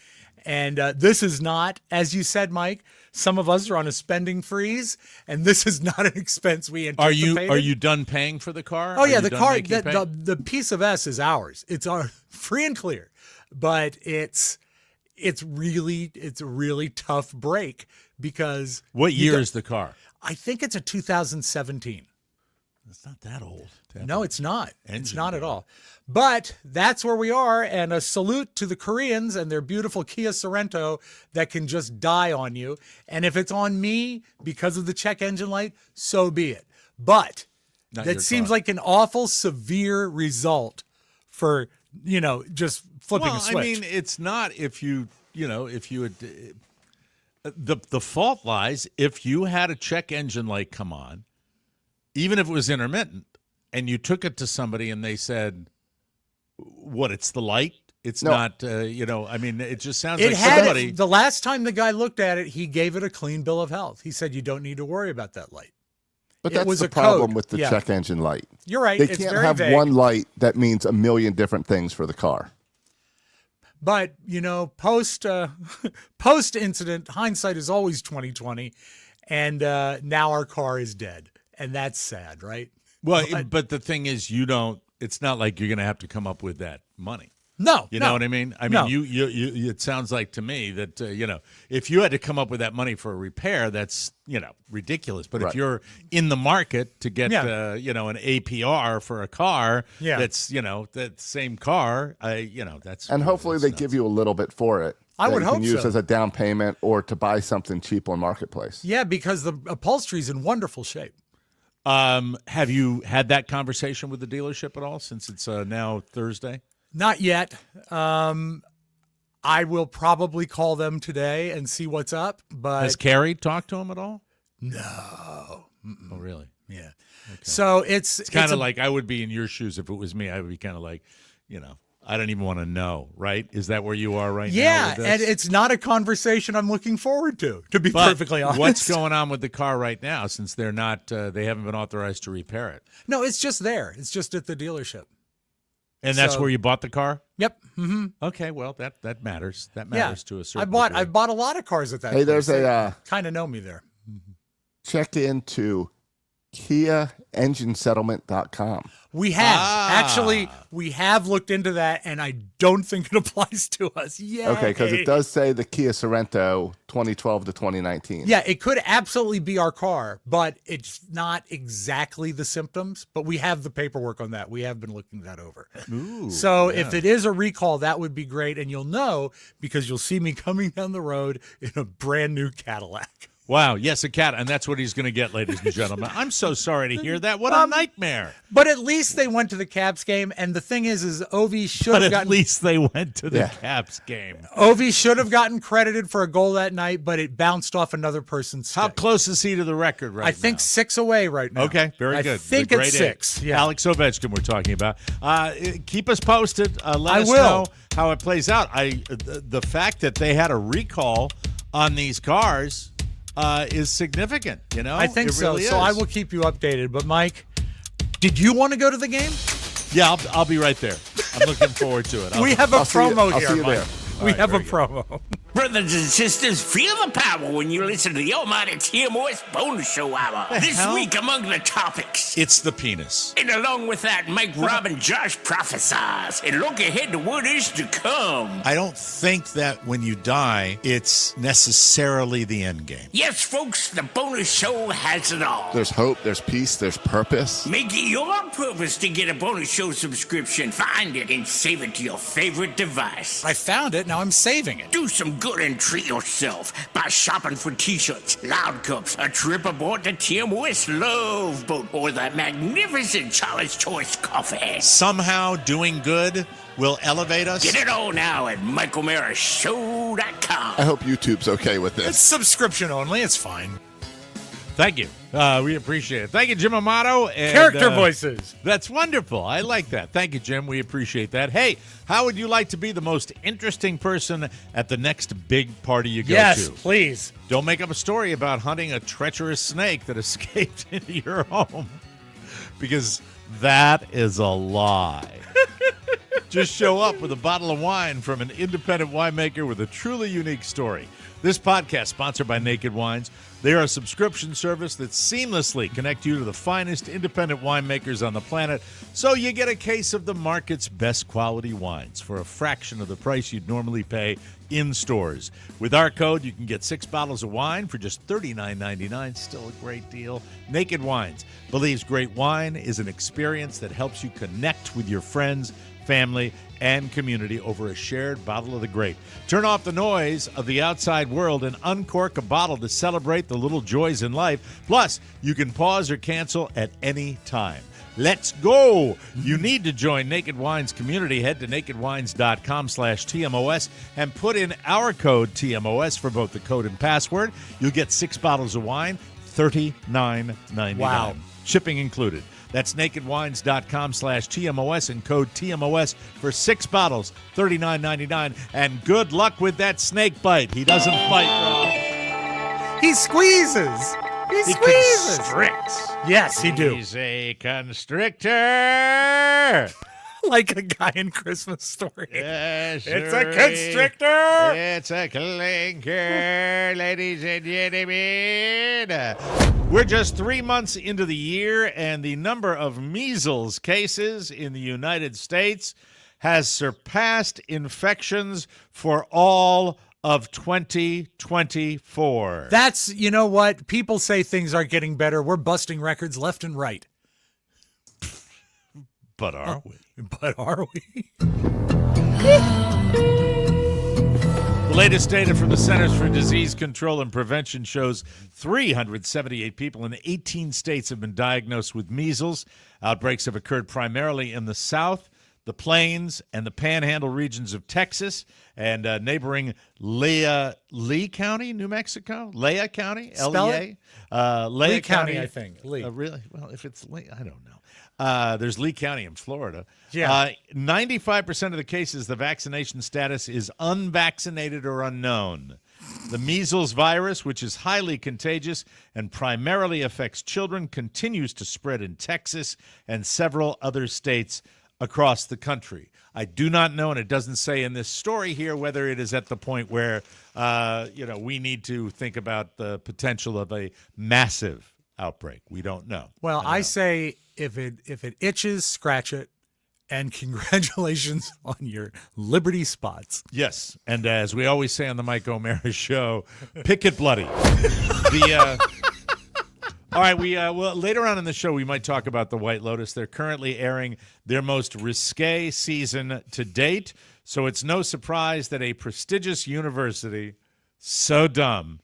And this is not, as you said, Mike, some of us are on a spending freeze, and this is not an expense we anticipated. Are you done paying for the car? Oh, yeah, Are the you done car, making pay? the piece of S is ours. It's our free and clear. But it's a really tough break because What year is the car? I think it's a 2017. It's not that old. No, it's not. It's Engine not at guy. all. But that's where we are, and a salute to the Koreans and their beautiful Kia Sorento that can just die on you. And if it's on me because of the check engine light, so be it. But Not that your seems car. like an awful severe result for, just flipping Well, a switch. I mean, it's not if you had. The fault lies if you had a check engine light come on, even if it was intermittent, and you took it to somebody and they said, "What? It's the light. It's No. not." I mean, it just sounds It like had somebody. the last time the guy looked at it, he gave it a clean bill of health. He said, "You don't need to worry about that light." But It that's was the a problem code. with the Yeah. check engine light. You're right. They It's can't very have vague. one light that means a million different things for the car. But post incident, hindsight is always 2020, and now our car is dead, and that's sad, right? Well, but the thing is, you don't. It's not like you're going to have to come up with that money. No, You know what I mean? I mean, No. you. It sounds like to me that if you had to come up with that money for a repair, that's ridiculous. But if Right. you're in the market to get Yeah. an APR for a car, Yeah. that's that same car, that's And hopefully they give you a little bit for it. I that would you can hope use so. as a down payment or to buy something cheap on Marketplace. Yeah, because the upholstery's in wonderful shape. Have you had that conversation with the dealership at all since it's now Thursday? Not yet. I will probably call them today and see what's up. But Has Carrie talked to him at all? no, Oh, really? yeah. So it's It's kind of like I would be in your shoes if it was me. I would be kind of like, I don't even want to know, right? Is that where you are right now? yeah, with this? and it's not a conversation I'm looking forward to be But perfectly honest. what's going on with the car right now since they're not, they haven't been authorized to repair it? No, it's just there. It's just at the dealership. And that's So- where you bought the car? Yep. Mm-hmm. Okay, well, that matters. That Yeah. matters to a certain I've degree. bought a lot of cars at that. Hey, there's a kind of know me there. check into KiaEngineSettlement.com. We have. Actually, we have looked into that, and I don't think it applies to us. Yeah. Okay, because it does say the Kia Sorento 2012 to 2019. Yeah, it could absolutely be our car, but it's not exactly the symptoms. But we have the paperwork on that. We have been looking that over. Ooh, So yeah. if it is a recall, that would be great. And you'll know because you'll see me coming down the road in a brand new Cadillac. Wow, yes, a cat, and that's what he's going to get, ladies and gentlemen. I'm so sorry to hear that. What a nightmare. But at least they went to the Caps game, and the thing is Ovi should But have at gotten least they went to the Caps game. Ovi should have gotten credited for a goal that night, but it bounced off another person's stick. How close is he to the record right now? I think 6 away right now. Okay, very good. I think The it's grade 6. A. Yeah. Alex Ovechkin we're talking about. Keep us posted. Let I us will. know how it plays out. The fact that they had a recall on these cars is significant, you know? I think it so. really So is. I will keep you updated. But, Mike, did you want to go to the game? Yeah, I'll be right there. I'm looking forward to it. We have a promo I'll here, see you Mike. there. We have a promo. Brothers and sisters, feel the power when you listen to the almighty TMOS Bonus Show Hour. This hell? week among the topics. It's the penis. And along with that, Mike, Rob, and Josh prophesize and look ahead to what is to come. I don't think that when you die, it's necessarily the end game. Yes, folks, the bonus show has it all. There's hope, there's peace, there's purpose. Make it your purpose to get a bonus show subscription. Find it and save it to your favorite device. I found it. Now I'm saving it. Do some good and treat yourself by shopping for t-shirts, loud cups, a trip aboard the TMOS Love Boat, or that magnificent Charlie's Choice coffee. Somehow doing good will elevate us. Get it all now at MichaelMarasShow.com. I hope YouTube's okay with It's this. subscription only. It's fine. Thank you. We appreciate it. Thank you, Jim Amato. And, Character voices. That's wonderful. I like that. Thank you, Jim. We appreciate that. Hey, how would you like to be the most interesting person at the next big party you go Yes, to? please. Don't make up a story about hunting a treacherous snake that escaped into your home, because that is a lie. Just show up with a bottle of wine from an independent winemaker with a truly unique story. This podcast, sponsored by Naked Wines. They are a subscription service that seamlessly connects you to the finest independent winemakers on the planet, so you get a case of the market's best quality wines for a fraction of the price you'd normally pay in stores. With our code, you can get 6 bottles of wine for just $39.99. Still a great deal. Naked Wines believes great wine is an experience that helps you connect with your friends, family, and community over a shared bottle of the grape. Turn off the noise of the outside world and uncork a bottle to celebrate the little joys in life. Plus, you can pause or cancel at any time. Let's go! You need to join Naked Wines community. Head to nakedwines.com/TMOS and put in our code TMOS for both the code and password. You'll get 6 bottles of wine, $39.99. Wow. Shipping included. That's nakedwines.com/TMOS and code TMOS for 6 bottles, $39.99. And good luck with that snake bite. He doesn't bite, Rob. He squeezes. He squeezes. Constricts. Yes, he do. He's a constrictor. Like a guy in Christmas Story. Yes, It's a sirree. constrictor. It's a clinker, ladies and gentlemen. We're just 3 months into the year, and the number of measles cases in the United States has surpassed infections for all of 2024. That's, you know what? People say things are getting better. We're busting records left and right. But are we? But are we? The latest data from the Centers for Disease Control and Prevention shows 378 people in 18 states have been diagnosed with measles. Outbreaks have occurred primarily in the South, the Plains, and the Panhandle regions of Texas and neighboring Lee County, New Mexico. Lea County, Spell L-E-A. Lea Lee County, I think. Lee. Really? Well, if it's Lee, I don't know. There's Lee County in Florida. Yeah. 95% of the cases, the vaccination status is unvaccinated or unknown. The measles virus, which is highly contagious and primarily affects children, continues to spread in Texas and several other states across the country. I do not know, and it doesn't say in this story here, whether it is at the point where we need to think about the potential of a massive outbreak. We don't know. Well, I say if it itches, scratch it, and congratulations on your Liberty spots. Yes, and as we always say on the Mike O'Mara Show, pick it bloody. All right, well, later on in the show, we might talk about the White Lotus. They're currently airing their most risque season to date, so it's no surprise that a prestigious university, so dumb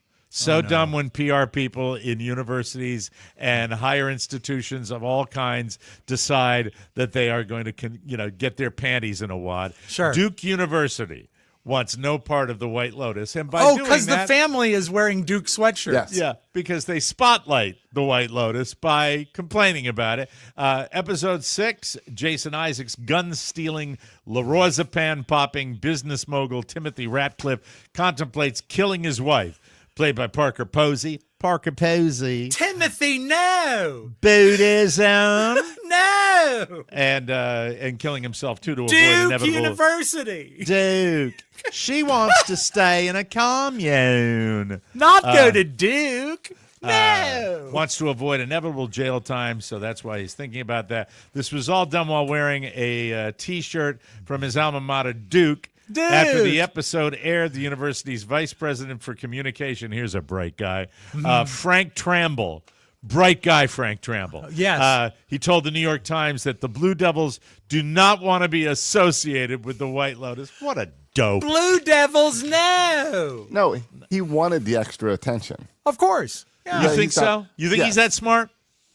when PR people in universities and higher institutions of all kinds decide that they are going to, get their panties in a wad. Sure. Duke University wants no part of the White Lotus. And by doing because the that, family is wearing Duke sweatshirts. Yes. yeah, because they spotlight the White Lotus by complaining about it. Episode 6, Jason Isaacs, gun-stealing, lorazepam-popping business mogul Timothy Ratcliffe contemplates killing his wife, played by Parker Posey. Parker Posey. Timothy, no! Buddhism. No! And killing himself, too, to avoid Duke inevitable... University! Duke. She wants to stay in a commune. Not go to Duke! No! Wants to avoid inevitable jail time, so that's why he's thinking about that. This was all done while wearing a T-shirt from his alma mater, Duke. After the episode aired, the university's vice president for communication, here's a bright guy, Frank Tramble. Bright guy, Frank Tramble. Yes. He told the New York Times that the Blue Devils do not want to be associated with the White Lotus. What a dope. Blue Devils, no! No, he wanted the extra attention. Of course. Yeah. You Yeah, think he's so? got- You think yeah. he's that smart?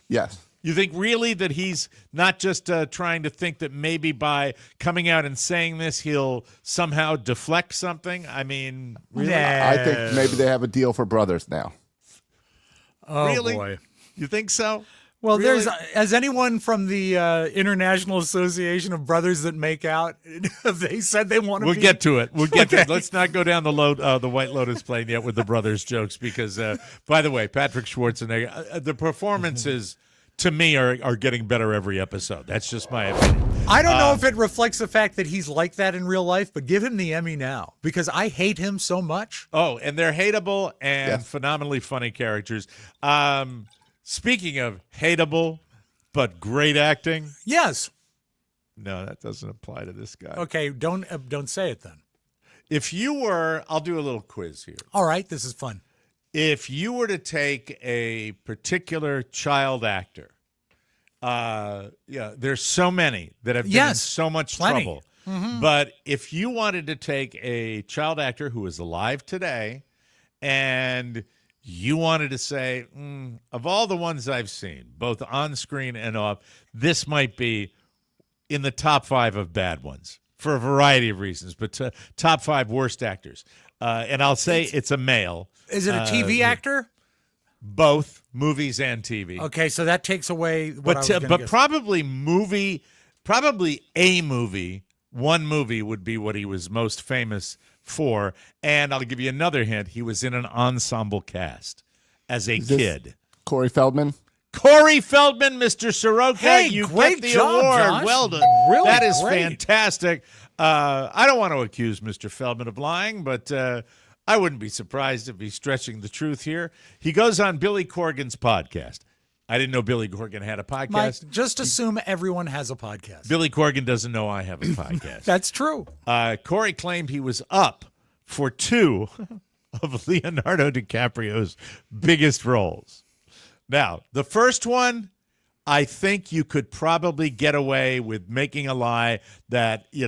Yes. You think really that he's not just trying to think that maybe by coming out and saying this, he'll somehow deflect something? I mean, really? I think maybe they have a deal for brothers now. Oh, Really? boy. You think so? Well, Really? has anyone from the International Association of Brothers That Make Out, have they said they want to We'll be? get to it. We'll get to it. Let's not go down the White Lotus plane yet with the brothers jokes because, by the way, Patrick Schwarzenegger, the performances to me are getting better every episode. That's just my opinion. I don't know if it reflects the fact that he's like that in real life, but give him the Emmy now because I hate him so much. Oh, and they're hateable and Yeah. phenomenally funny characters. Speaking of hateable but great acting, Yes. no, that doesn't apply to this guy. Okay, don't say it then. If you were, I'll do a little quiz here. All right, this is fun. If you were to take a particular child actor, there's so many that have been in Yes, so much plenty. trouble. But if you wanted to take a child actor who is alive today and you wanted to say, of all the ones I've seen, both on screen and off, this might be in the top 5 of bad ones for a variety of reasons, but top 5 worst actors. And I'll say it's a male. Is it a TV actor? Both movies and TV. Okay, so that takes away what I was gonna But guess. probably a movie, one movie would be what he was most famous for. And I'll give you another hint. He was in an ensemble cast as a kid. Corey Feldman. Corey Feldman, Mr. Soroka, Hey, you great get the job, award. Josh. Well done. Really that is great. fantastic. I don't want to accuse Mr. Feldman of lying, but I wouldn't be surprised if he's stretching the truth here. He goes on Billy Corgan's podcast. I didn't know Billy Corgan had a podcast. Mike, just assume everyone has a podcast. Billy Corgan doesn't know I have a podcast. That's true. Corey claimed he was up for 2 of Leonardo DiCaprio's biggest roles. Now, the first one, I think you could probably get away with making a lie that, you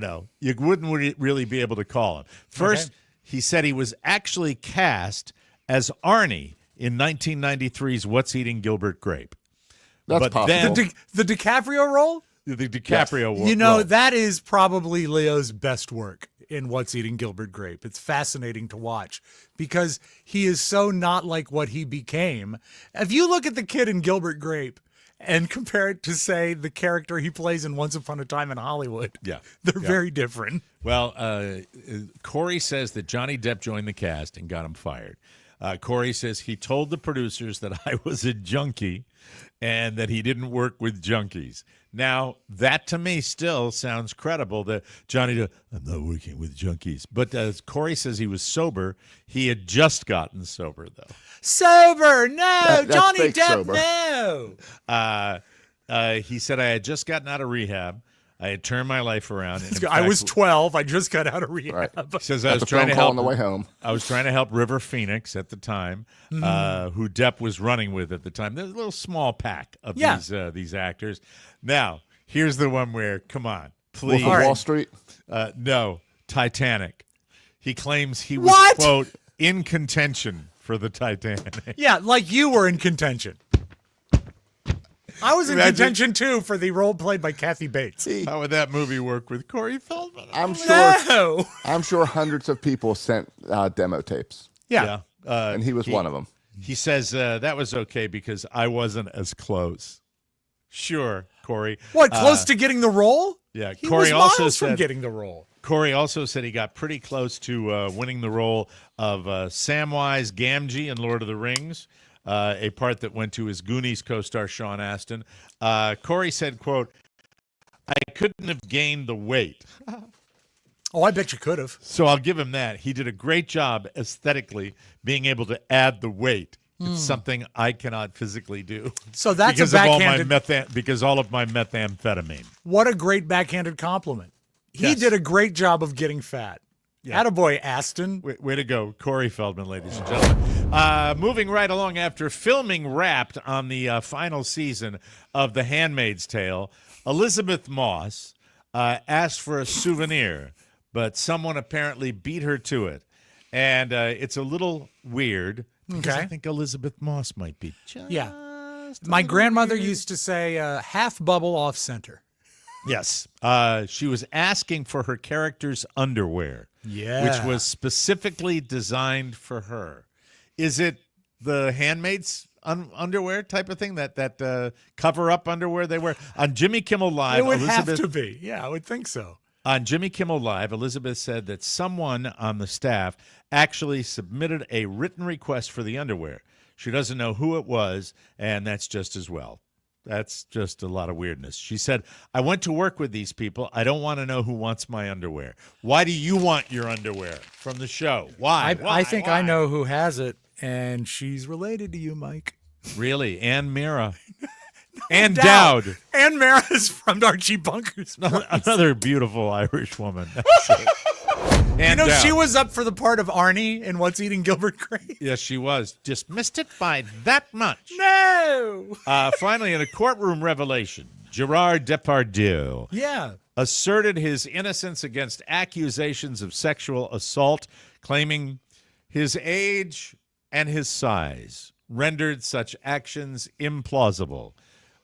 wouldn't really be able to call him. First, he said he was actually cast as Arnie in 1993's What's Eating Gilbert Grape. That's But possible. then- The DiCaprio role? The DiCaprio You know, role. that is probably Leo's best work in What's Eating Gilbert Grape. It's fascinating to watch because he is so not like what he became. If you look at the kid in Gilbert Grape and compare it to, say, the character he plays in Once Upon a Time in Hollywood, Yeah. they're Yeah. very different. Well, Corey says that Johnny Depp joined the cast and got him fired. Corey says he told the producers that I was a junkie and that he didn't work with junkies. Now, that to me still sounds credible that Johnny, I'm not working with junkies. But Corey says he was sober. He had just gotten sober, though. Sober, no. That's Johnny fake Depp, sober. no. He said, I had just gotten out of rehab. I had turned my life around. And in I fact, was 12. I just got out of rehab. Right. He says I was Got the trying phone to call help on the way home. I was trying to help River Phoenix at the time, who Depp was running with at the time. There's a little small pack of these actors. Now, here's the one where, come on, please. Wolf of Wall Street? No, Titanic. He claims he was, What? quote, in contention for the Titanic. Yeah, like you were in contention. I was in contention, too, for the role played by Kathy Bates. How would that movie work with Corey Feldman? I'm sure. No. I'm sure hundreds of people sent demo tapes, Yeah. and he was one of them. He says that was okay because I wasn't as close. Sure, Corey. What, close to getting the role? Yeah, He Corey was also miles from said getting the role. Corey also said he got pretty close to winning the role of Samwise Gamgee in Lord of the Rings, a part that went to his Goonies co-star Sean Astin. Corey said, quote, I couldn't have gained the weight. Oh, I bet you could have. So I'll give him that. He did a great job aesthetically being able to add the weight. It's something I cannot physically do. So that's because a of all backhanded. because all of my methamphetamine. What a great backhanded compliment. He Yes. did a great job of getting fat. Yeah. Attaboy, Aston. Way to go, Corey Feldman, ladies and gentlemen. Moving right along, after filming wrapped on the final season of The Handmaid's Tale, Elizabeth Moss asked for a souvenir, but someone apparently beat her to it. And it's a little weird because Okay. I think Elizabeth Moss might be just Yeah. My grandmother used to say half bubble off center. Yes. She was asking for her character's underwear. Yeah. Which was specifically designed for her. Is it the Handmaid's underwear type of thing? That cover-up underwear they wear? On Jimmy Kimmel Live, It would have to be. Yeah, I would think so. On Jimmy Kimmel Live, Elizabeth said that someone on the staff actually submitted a written request for the underwear. She doesn't know who it was, and that's just as well. That's just a lot of weirdness. She said, I went to work with these people. I don't want to know who wants my underwear. Why do you want your underwear from the show? Why? I think I know who has it, and she's related to you, Mike. Really? Ann Mira. Ann Dowd. Ann Mara is from Archie Bunker's. Another beautiful Irish woman. You know, she was up for the part of Arnie in What's Eating Gilbert Grape. Yes, she was. Just missed it by that much. No. Finally, in a courtroom revelation, Gerard Depardieu asserted his innocence against accusations of sexual assault, claiming his age and his size rendered such actions implausible.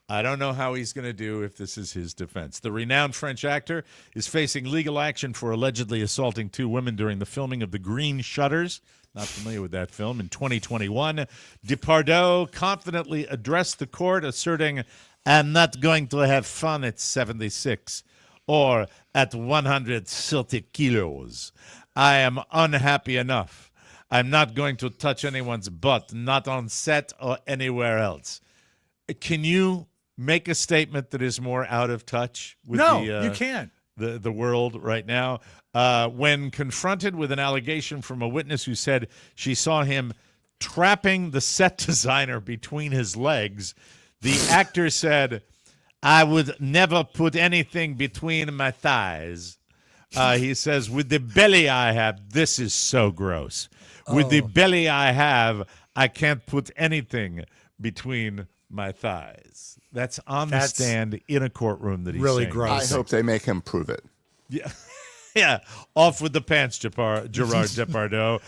I don't know how he's going to do if this is his defense. The renowned French actor is facing legal action for allegedly assaulting two women during the filming of The Green Shutters. Not familiar with that film. In 2021, Depardieu confidently addressed the court, asserting, I'm not going to have fun at 76 or at 130 kilos. I am unhappy enough. I'm not going to touch anyone's butt, not on set or anywhere else. Can you make a statement that is more out of touch with you can't. The world right now? When confronted with an allegation from a witness who said she saw him trapping the set designer between his legs, the actor said, I would never put anything between my thighs. He says, with the belly I have, this is so gross. With the belly I have, I can't put anything between my thighs. That's on the stand in a courtroom that he's really saying. gross. I hope they make him prove it. Yeah. Yeah, off with the pants, Gerard Depardieu.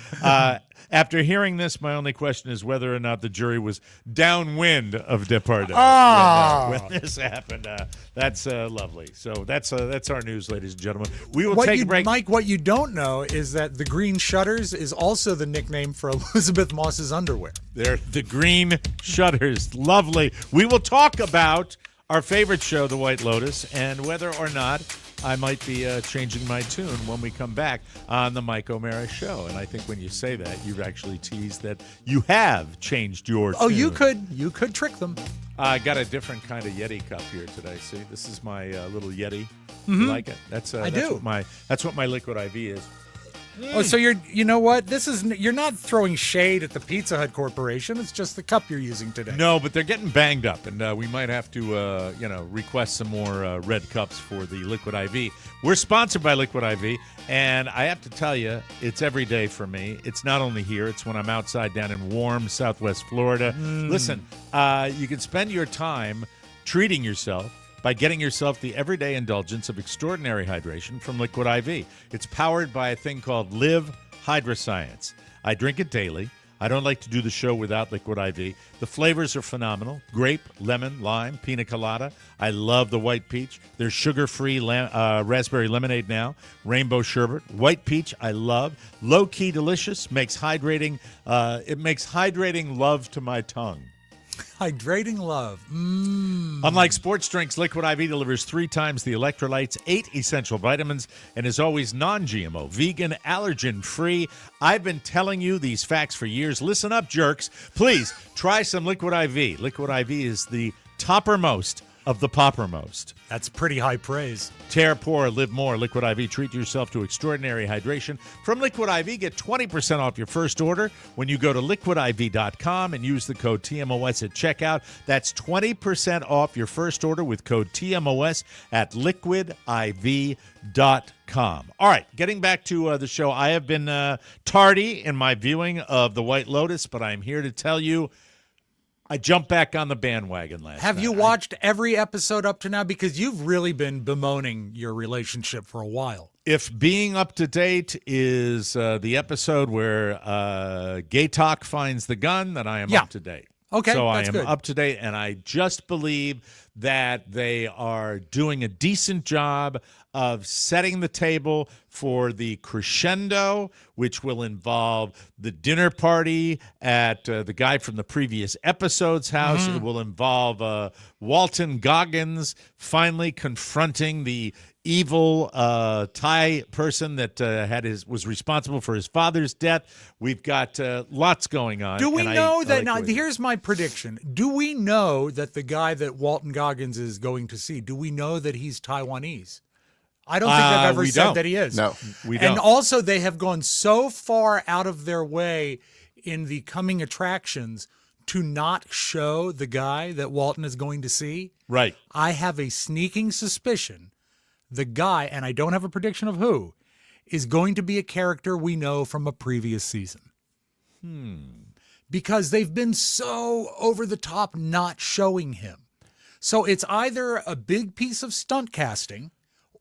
After hearing this, my only question is whether or not the jury was downwind of Depardieu when this happened. That's lovely. So that's our news, ladies and gentlemen. We will take a break. Mike, what you don't know is that The Green Shutters is also the nickname for Elizabeth Moss's underwear. They're The Green Shutters. Lovely. We will talk about our favorite show, The White Lotus, and whether or not I might be changing my tune when we come back on the Mike O'Mara Show. And I think when you say that, you've actually teased that you have changed your tune. Oh, you could trick them. I got a different kind of Yeti cup here today. See, this is my little Yeti. You like it? That's what my Liquid IV is. Oh, so you know what? You're not throwing shade at the Pizza Hut Corporation. It's just the cup you're using today. No, but they're getting banged up, and we might have to, request some more red cups for the Liquid IV. We're sponsored by Liquid IV, and I have to tell you, it's every day for me. It's not only here; it's when I'm outside down in warm Southwest Florida. Listen, you can spend your time treating yourself by getting yourself the everyday indulgence of extraordinary hydration from Liquid IV. It's powered by a thing called Live Hydroscience. I drink it daily. I don't like to do the show without Liquid IV. The flavors are phenomenal. Grape, lemon, lime, pina colada. I love the white peach. There's sugar-free raspberry lemonade now. Rainbow sherbet. White peach, I love. Low-key delicious. Makes hydrating. It makes hydrating love to my tongue. Hydrating love. Unlike sports drinks, Liquid IV delivers 3 times the electrolytes, 8 essential vitamins, and is always non-GMO, vegan, allergen-free. I've been telling you these facts for years. Listen up, jerks. Please, try some Liquid IV. Liquid IV is the toppermost of the poppermost. That's pretty high praise. Tear, pour, live more. Liquid IV. Treat yourself to extraordinary hydration. From Liquid IV, get 20% off your first order when you go to liquidiv.com and use the code TMOS at checkout. That's 20% off your first order with code TMOS at liquidiv.com. All right, getting back to the show. I have been tardy in my viewing of the White Lotus, but I'm here to tell you I jumped back on the bandwagon last night. Have you watched every episode up to now? Because you've really been bemoaning your relationship for a while. If being up to date is the episode where Gaytok finds the gun, then I am up to date. Okay, so I that's am good. up to date, and I just believe that they are doing a decent job of setting the table for the crescendo, which will involve the dinner party at the guy from the previous episode's house. It will involve Walton Goggins finally confronting the evil Thai person that was responsible for his father's death. We've got lots going on. Do we know that? Now, here's my prediction. Do we know that the guy that Walton Goggins is going to see, do we know that he's Taiwanese? I don't think they've ever said that he is. No, we don't. And also, they have gone so far out of their way in the coming attractions to not show the guy that Walton is going to see. Right. I have a sneaking suspicion the guy, and I don't have a prediction of who, is going to be a character we know from a previous season. Because they've been so over the top not showing him. So it's either a big piece of stunt casting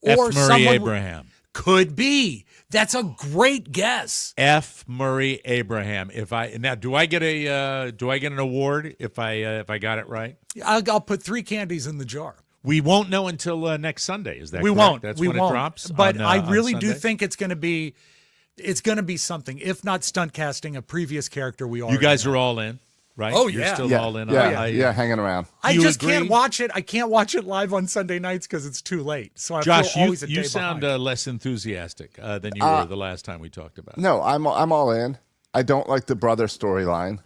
or F. Murray someone Abraham. could be. That's a great guess. F. Murray Abraham. Do I get an award if I got it right? I'll put 3 candies in the jar. We won't know until next Sunday. Is that We correct? won't. That's we when won't. it drops. But I on really do Sunday? think it's going to be something. If not stunt casting, a previous character we already You guys know. are all in, right? Oh, You're yeah. still all in. Yeah, hanging around. I you just agree? can't watch it. I can't watch it live on Sunday nights because it's too late. So I Josh, feel always a you day sound behind. less enthusiastic than you were the last time we talked about it. No, I'm all in. I don't like the brother storyline,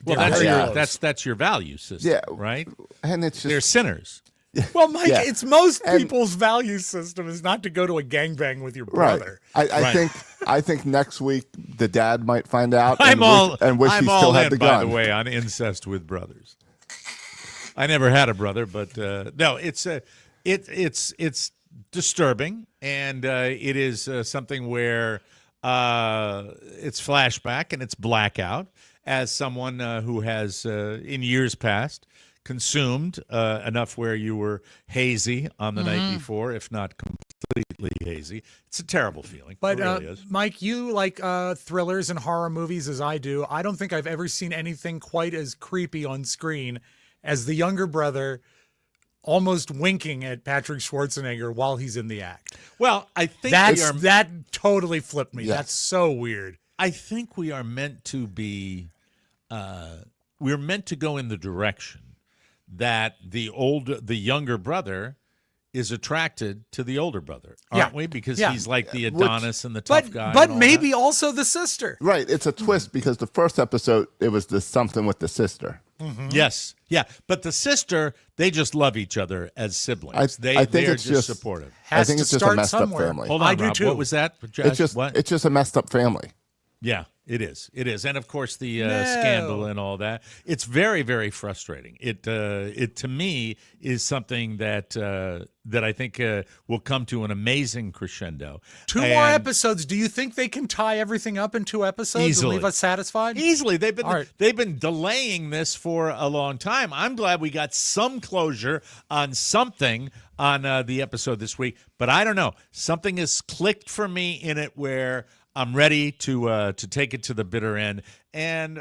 Well, that's your value system, Yeah. right? and it's just They're sinners. Well, Mike, Yeah. it's most And- people's value system is not to go to a gangbang with your right. brother. I think next week the dad might find out I'm wish he still had in, the by gun. the way, on incest with brothers. I never had a brother, but no, it's disturbing, and it is something where it's flashback and it's blackout. As someone who has in years past consumed enough where you were hazy on the night before, if not completely hazy. It's a terrible feeling. But it really is. Mike, you like thrillers and horror movies as I do. I don't think I've ever seen anything quite as creepy on screen as the younger brother almost winking at Patrick Schwarzenegger while he's in the act. Well, I think That totally flipped me. Yes. That's so weird. I think we are meant to be. We're meant to go in the direction that the younger brother is attracted to the older brother, aren't we? Because he's like the Adonis and the tough guy. But and all maybe that. also the sister. Right. It's a twist because the first episode, it was the something with the sister. Mm-hmm. Yes. Yeah. But the sister, they just love each other as siblings. I think they're it's just supportive. I think it's just a messed up family. Hold on, I do Rob. too. What was that? It's just a messed up family. Yeah, it is. It is, and of course the scandal and all that. It's very, very frustrating. It to me is something that I think will come to an amazing crescendo. Two more episodes. Do you think they can tie everything up in 2 episodes Easily. and leave us satisfied? Easily. They've been delaying this for a long time. I'm glad we got some closure on something on the episode this week, but I don't know. Something has clicked for me in it where I'm ready to take it to the bitter end. And,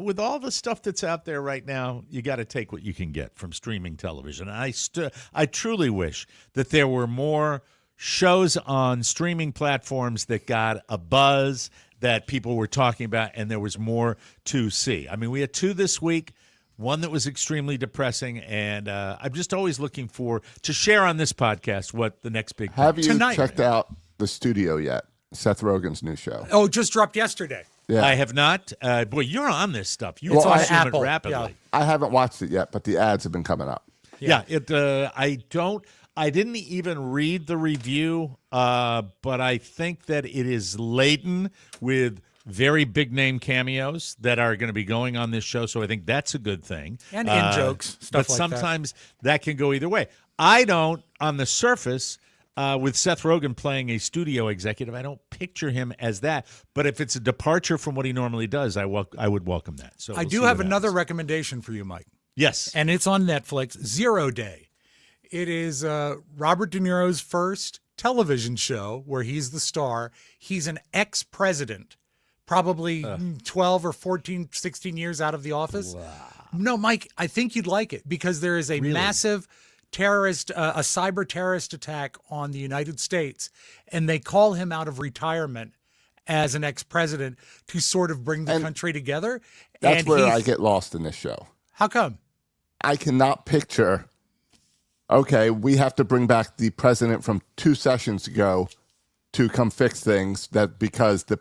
with all the stuff that's out there right now, you got to take what you can get from streaming television. And I truly wish that there were more shows on streaming platforms that got a buzz that people were talking about, and there was more to see. I mean, we had 2 this week. One that was extremely depressing, and I'm just always looking to share on this podcast what the next big Have you Tonight. checked out The Studio yet? Seth Rogen's new show. Oh, just dropped yesterday. Yeah. I have not. Boy, you're on this stuff. You Well, consume on it Apple, rapidly. yeah. I haven't watched it yet, but the ads have been coming up. Yeah. I didn't even read the review, but I think that it is laden with very big name cameos that are going to be going on this show. So I think that's a good thing. And in-jokes, stuff but like sometimes that can go either way. I don't, on the surface, with Seth Rogen playing a studio executive, I don't picture him as that. But if it's a departure from what he normally does, I would welcome that. So I do have another recommendation for you, Mike. Yes. And it's on Netflix, 0 Day. It is Robert De Niro's first television show where he's the star. He's an ex-president, probably 12 or 14, 16 years out of the office. Wow. No, Mike, I think you'd like it because there is a massive terrorist, a cyber terrorist attack on the United States, and they call him out of retirement as an ex-president to sort of bring the country together. That's where I get lost in this show. How come? I cannot picture, okay, we have to bring back the president from 2 sessions ago to come fix things because the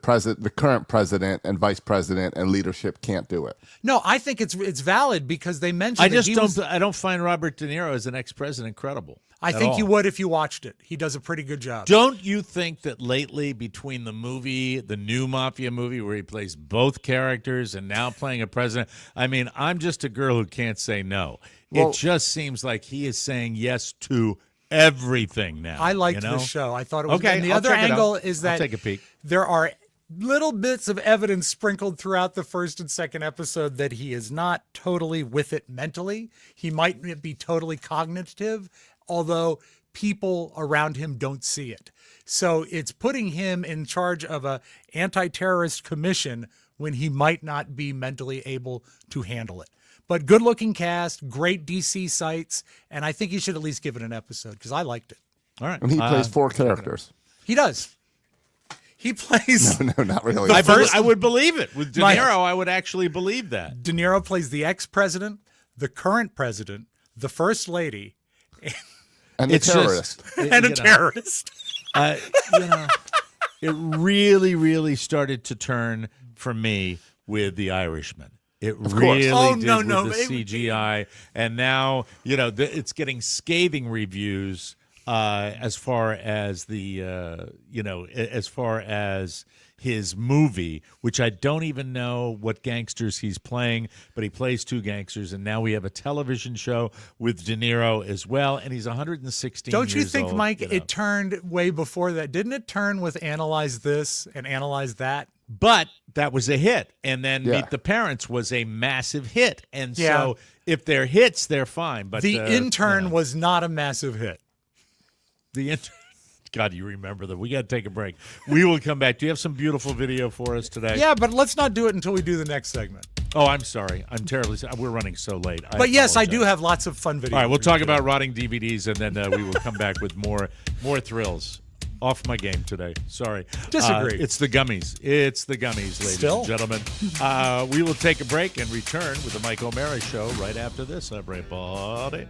current president and vice president and leadership can't do it. No, I think it's valid because they mentioned I don't find Robert De Niro as an ex-president credible. I think you would if you watched it. He does a pretty good job. Don't you think that lately between the new Mafia movie where he plays both characters and now playing a president, I mean, I'm just a girl who can't say no. It just seems like he is saying yes to everything now. I liked this show. I thought it was okay. And the I'll other check it angle out. is that I'll take a peek. There are little bits of evidence sprinkled throughout the first and second episode that he is not totally with it mentally. He might be totally cognitive, although people around him don't see it. So it's putting him in charge of a anti-terrorist commission when he might not be mentally able to handle it. But good-looking cast, great DC sites, and I think you should at least give it an episode because I liked it. All right. And he plays 4 characters. He does. He plays... No, not really. I would believe it. With De Niro, I would actually believe that. De Niro plays the ex-president, the current president, the first lady, and a terrorist. and a terrorist. It really, really started to turn for me with The Irishman. It really did with the CGI. And now, it's getting scathing reviews as far as as far as his movie, which I don't even know what gangsters he's playing, but he plays 2 gangsters. And now we have a television show with De Niro as well. And he's 116 Don't you years think, old, Mike, it turned way before that? Didn't it turn with Analyze This and Analyze That? But that was a hit. And then Meet the Parents was a massive hit. And so if they're hits, they're fine. But The Intern was not a massive hit. The Intern. God, you remember that. We got to take a break. We will come back. Do you have some beautiful video for us today? Yeah, but let's not do it until we do the next segment. Oh, I'm sorry. I'm terribly sorry. We're running so late. But yes, I do have lots of fun videos. All right, we'll talk about rotting DVDs, and then we will come back with more thrills. Off my game today. Sorry. Disagree. It's the gummies. It's the gummies, ladies and gentlemen. We will take a break and return with the Mike O'Mara Show right after this, everybody.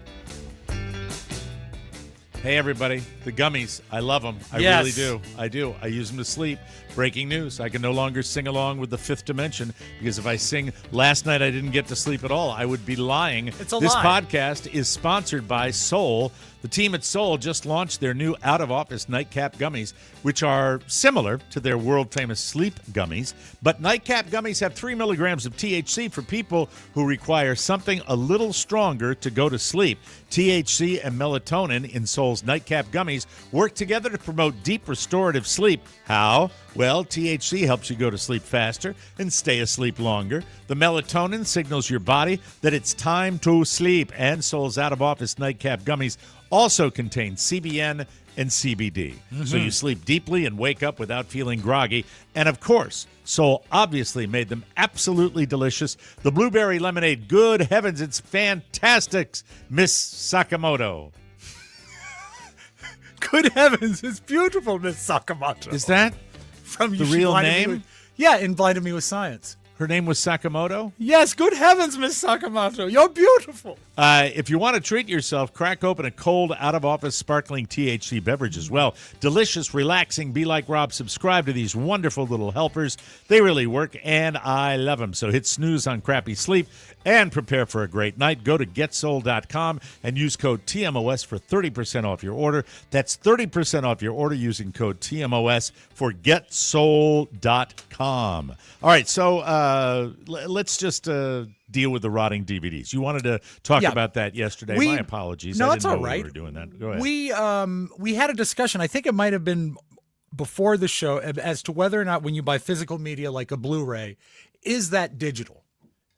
Hey, everybody. The gummies. I love them. I Yes. really do. I do. I use them to sleep. Breaking news. I can no longer sing along with the Fifth Dimension because if I sing last night I didn't get to sleep at all, I would be lying. It's a This lie. podcast is sponsored by Soul. The team at Soul just launched their new out-of-office nightcap gummies, which are similar to their world-famous sleep gummies. But nightcap gummies have 3 milligrams of THC for people who require something a little stronger to go to sleep. THC and melatonin in Soul's nightcap gummies work together to promote deep restorative sleep. How? Well, THC helps you go to sleep faster and stay asleep longer. The melatonin signals your body that it's time to sleep. And Soul's out-of-office nightcap gummies also contain CBN and CBD. So you sleep deeply and wake up without feeling groggy. And of course, Soul obviously made them absolutely delicious. The blueberry lemonade, good heavens, it's fantastic, Miss Sakamoto. Good heavens, it's beautiful, Miss Sakamoto. Is that from the She real Blinded Me name? With- yeah, in Blinded Me with Science. Her name was Sakamoto? Yes, good heavens, Miss Sakamoto. You're beautiful. If you want to treat yourself, crack open a cold, out-of-office, sparkling THC beverage as well. Delicious, relaxing, be like Rob. Subscribe to these wonderful little helpers. They really work, and I love them. So hit snooze on crappy sleep and prepare for a great night. Go to getsoul.com and use code TMOS for 30% off your order. That's 30% off your order using code TMOS for getsoul.com. All right, so let's just deal with the rotting DVDs. You wanted to talk about that yesterday. My apologies. No, I it's didn't all know right. we were doing that. Go ahead. We had a discussion. I think it might have been before the show as to whether or not when you buy physical media like a Blu-ray, is that digital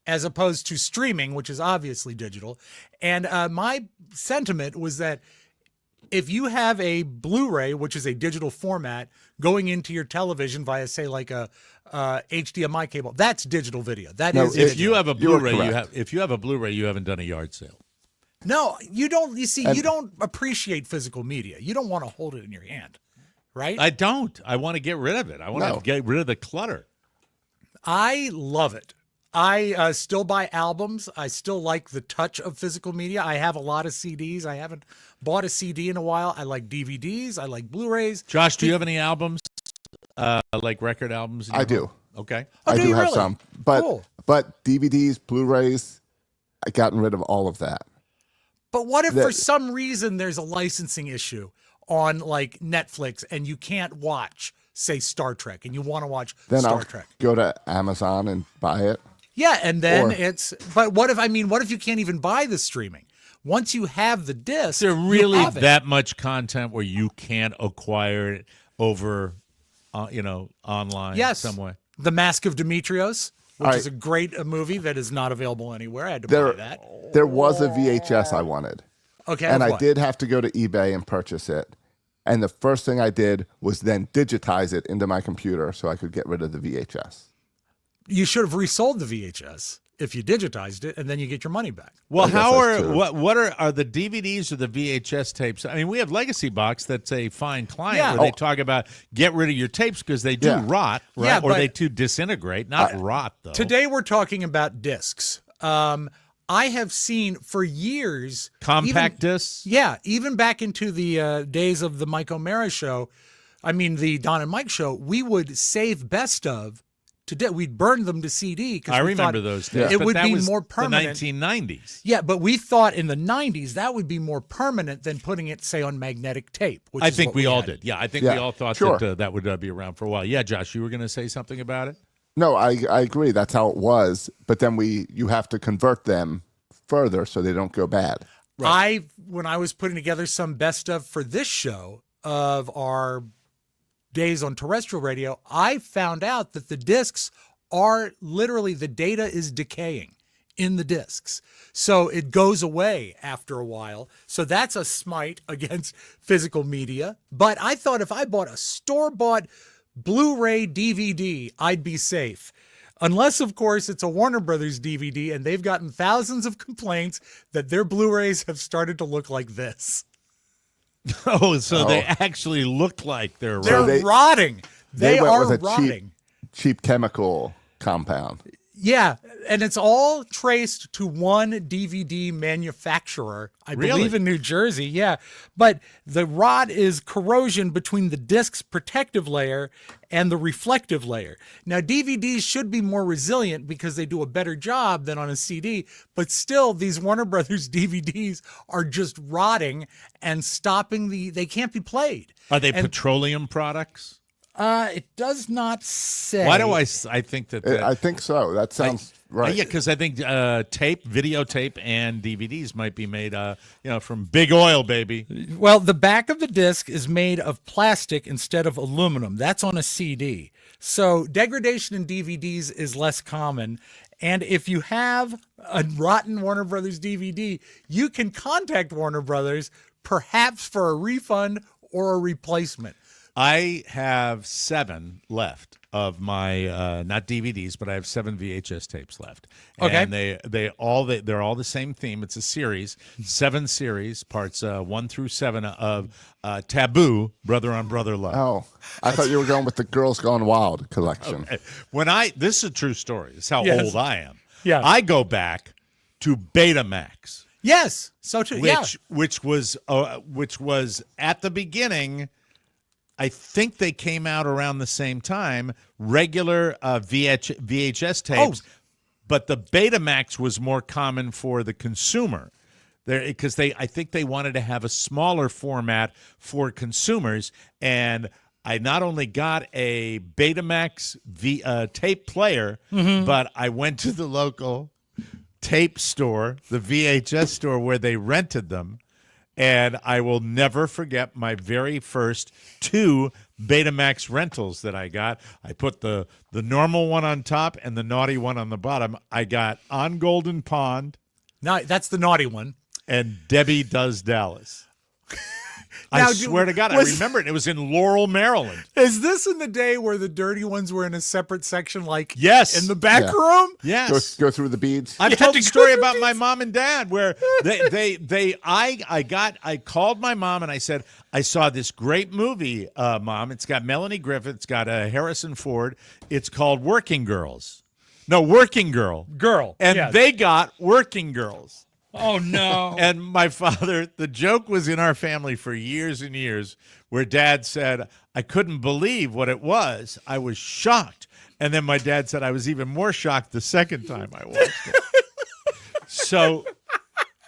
as opposed to streaming, which is obviously digital. And my sentiment was that if you have a Blu-ray, which is a digital format, going into your television via, say, like a HDMI cable, that's digital video. That is if digital. you have a Blu-ray, correct. if you have a Blu-ray, you haven't done a yard sale. No, you don't. You see, you don't appreciate physical media. You don't want to hold it in your hand, right? I don't. I want to get rid of it. I want to get rid of the clutter. I love it. I still buy albums. I still like the touch of physical media. I have a lot of CDs. I haven't bought a CD in a while. I like DVDs. I like Blu-rays. Josh, do you have any albums, like record albums? in I your do. home? Okay. Oh, I do do you have really? some, but Cool. but DVDs, Blu-rays, I gotten rid of all of that. But what if That- for some reason there's a licensing issue on like Netflix and you can't watch, say, Star Trek, and you want to watch Then Star I'll Trek? go to Amazon and buy it. Yeah, and then Or- but what if you can't even buy the streaming? Once you have the disc, Is there you really have it. that much content where you can't acquire it over, online Yes. some way? The Mask of Demetrios, which All is a great movie that is not available anywhere. I had to There, buy that. there was a VHS I wanted, Okay, and of I what? did have to go to eBay and purchase it. And the first thing I did was then digitize it into my computer so I could get rid of the VHS. You should have resold the VHS if you digitized it, and then you get your money back. Well, I guess how that's are true. what are the DVDs or the VHS tapes? I mean, we have Legacy Box that's a fine client Yeah. where they Oh. talk about get rid of your tapes because they do Yeah. rot, right? Yeah, or but- they do disintegrate, not rot though. Today we're talking about discs. I have seen for years Compact even- discs. Yeah, even back into the days of the Mike O'Mara show, the Don and Mike show, we would save best of. We'd burn them to CD. I remember those days. It but would that be was more permanent. The 1990s. Yeah, but we thought in the 90s that would be more permanent than putting it, say, on magnetic tape. Which I is think what we all had. did. Yeah, I think Yeah, we all thought sure. that would be around for a while. Yeah, Josh, you were going to say something about it? No, I agree. That's how it was. But then you have to convert them further so they don't go bad. When I was putting together some best of for this show of our days on terrestrial radio, I found out that the discs are literally, the data is decaying in the discs. So it goes away after a while. So that's a smite against physical media. But I thought if I bought a store-bought Blu-ray DVD, I'd be safe. Unless, of course, it's a Warner Brothers DVD and they've gotten thousands of complaints that their Blu-rays have started to look like this. Oh, so they actually look like they're They're rotting. they- rotting. They went are with a rotting. cheap chemical compound. Yeah, And it's all traced to one DVD manufacturer, I believe in New Jersey. Yeah. But the rot is corrosion between the disc's protective layer and the reflective layer. Now, DVDs should be more resilient because they do a better job than on a CD, but still these Warner Brothers DVDs are just rotting and stopping they can't be played. Are they petroleum products? It does not say. Why do I think that? I think so. That sounds right. Yeah, because I think videotape, and DVDs might be made, from big oil, baby. Well, the back of the disc is made of plastic instead of aluminum. That's on a CD. So degradation in DVDs is less common. And if you have a rotten Warner Brothers DVD, you can contact Warner Brothers, perhaps for a refund or a replacement. I have 7 left of my not DVDs, but I have 7 VHS tapes left. Okay. And they're all the same theme. It's a series, 7 series, parts 1 through 7 of Taboo, Brother on Brother Love. Oh, I thought you were going with the Girls Gone Wild collection. Okay. This is a true story. This is how old I am. Yeah. I go back to Betamax. Yes. So too. Which was at the beginning. I think they came out around the same time, regular VHS tapes, but the Betamax was more common for the consumer. Because I think they wanted to have a smaller format for consumers, and I not only got a Betamax tape player, but I went to the local tape store, the VHS store where they rented them. And I will never forget my very first 2 Betamax rentals that I got. I put the normal one on top and the naughty one on the bottom. I got On Golden Pond. No, that's the naughty one. And Debbie Does Dallas. I swear to God, I remember it. It was in Laurel, Maryland. Is this in the day where the dirty ones were in a separate section, like yes, in the back room? Yes. Go through the beads. I've told the story about my mom and dad where I called my mom and I said, I saw this great movie, Mom. It's got Melanie Griffith. It's got Harrison Ford. It's called Working Girls. No, Working Girl. And they got Working Girls. Oh, no. And my father, the joke was in our family for years and years where Dad said, I couldn't believe what it was. I was shocked. And then my dad said I was even more shocked the second time I watched it. So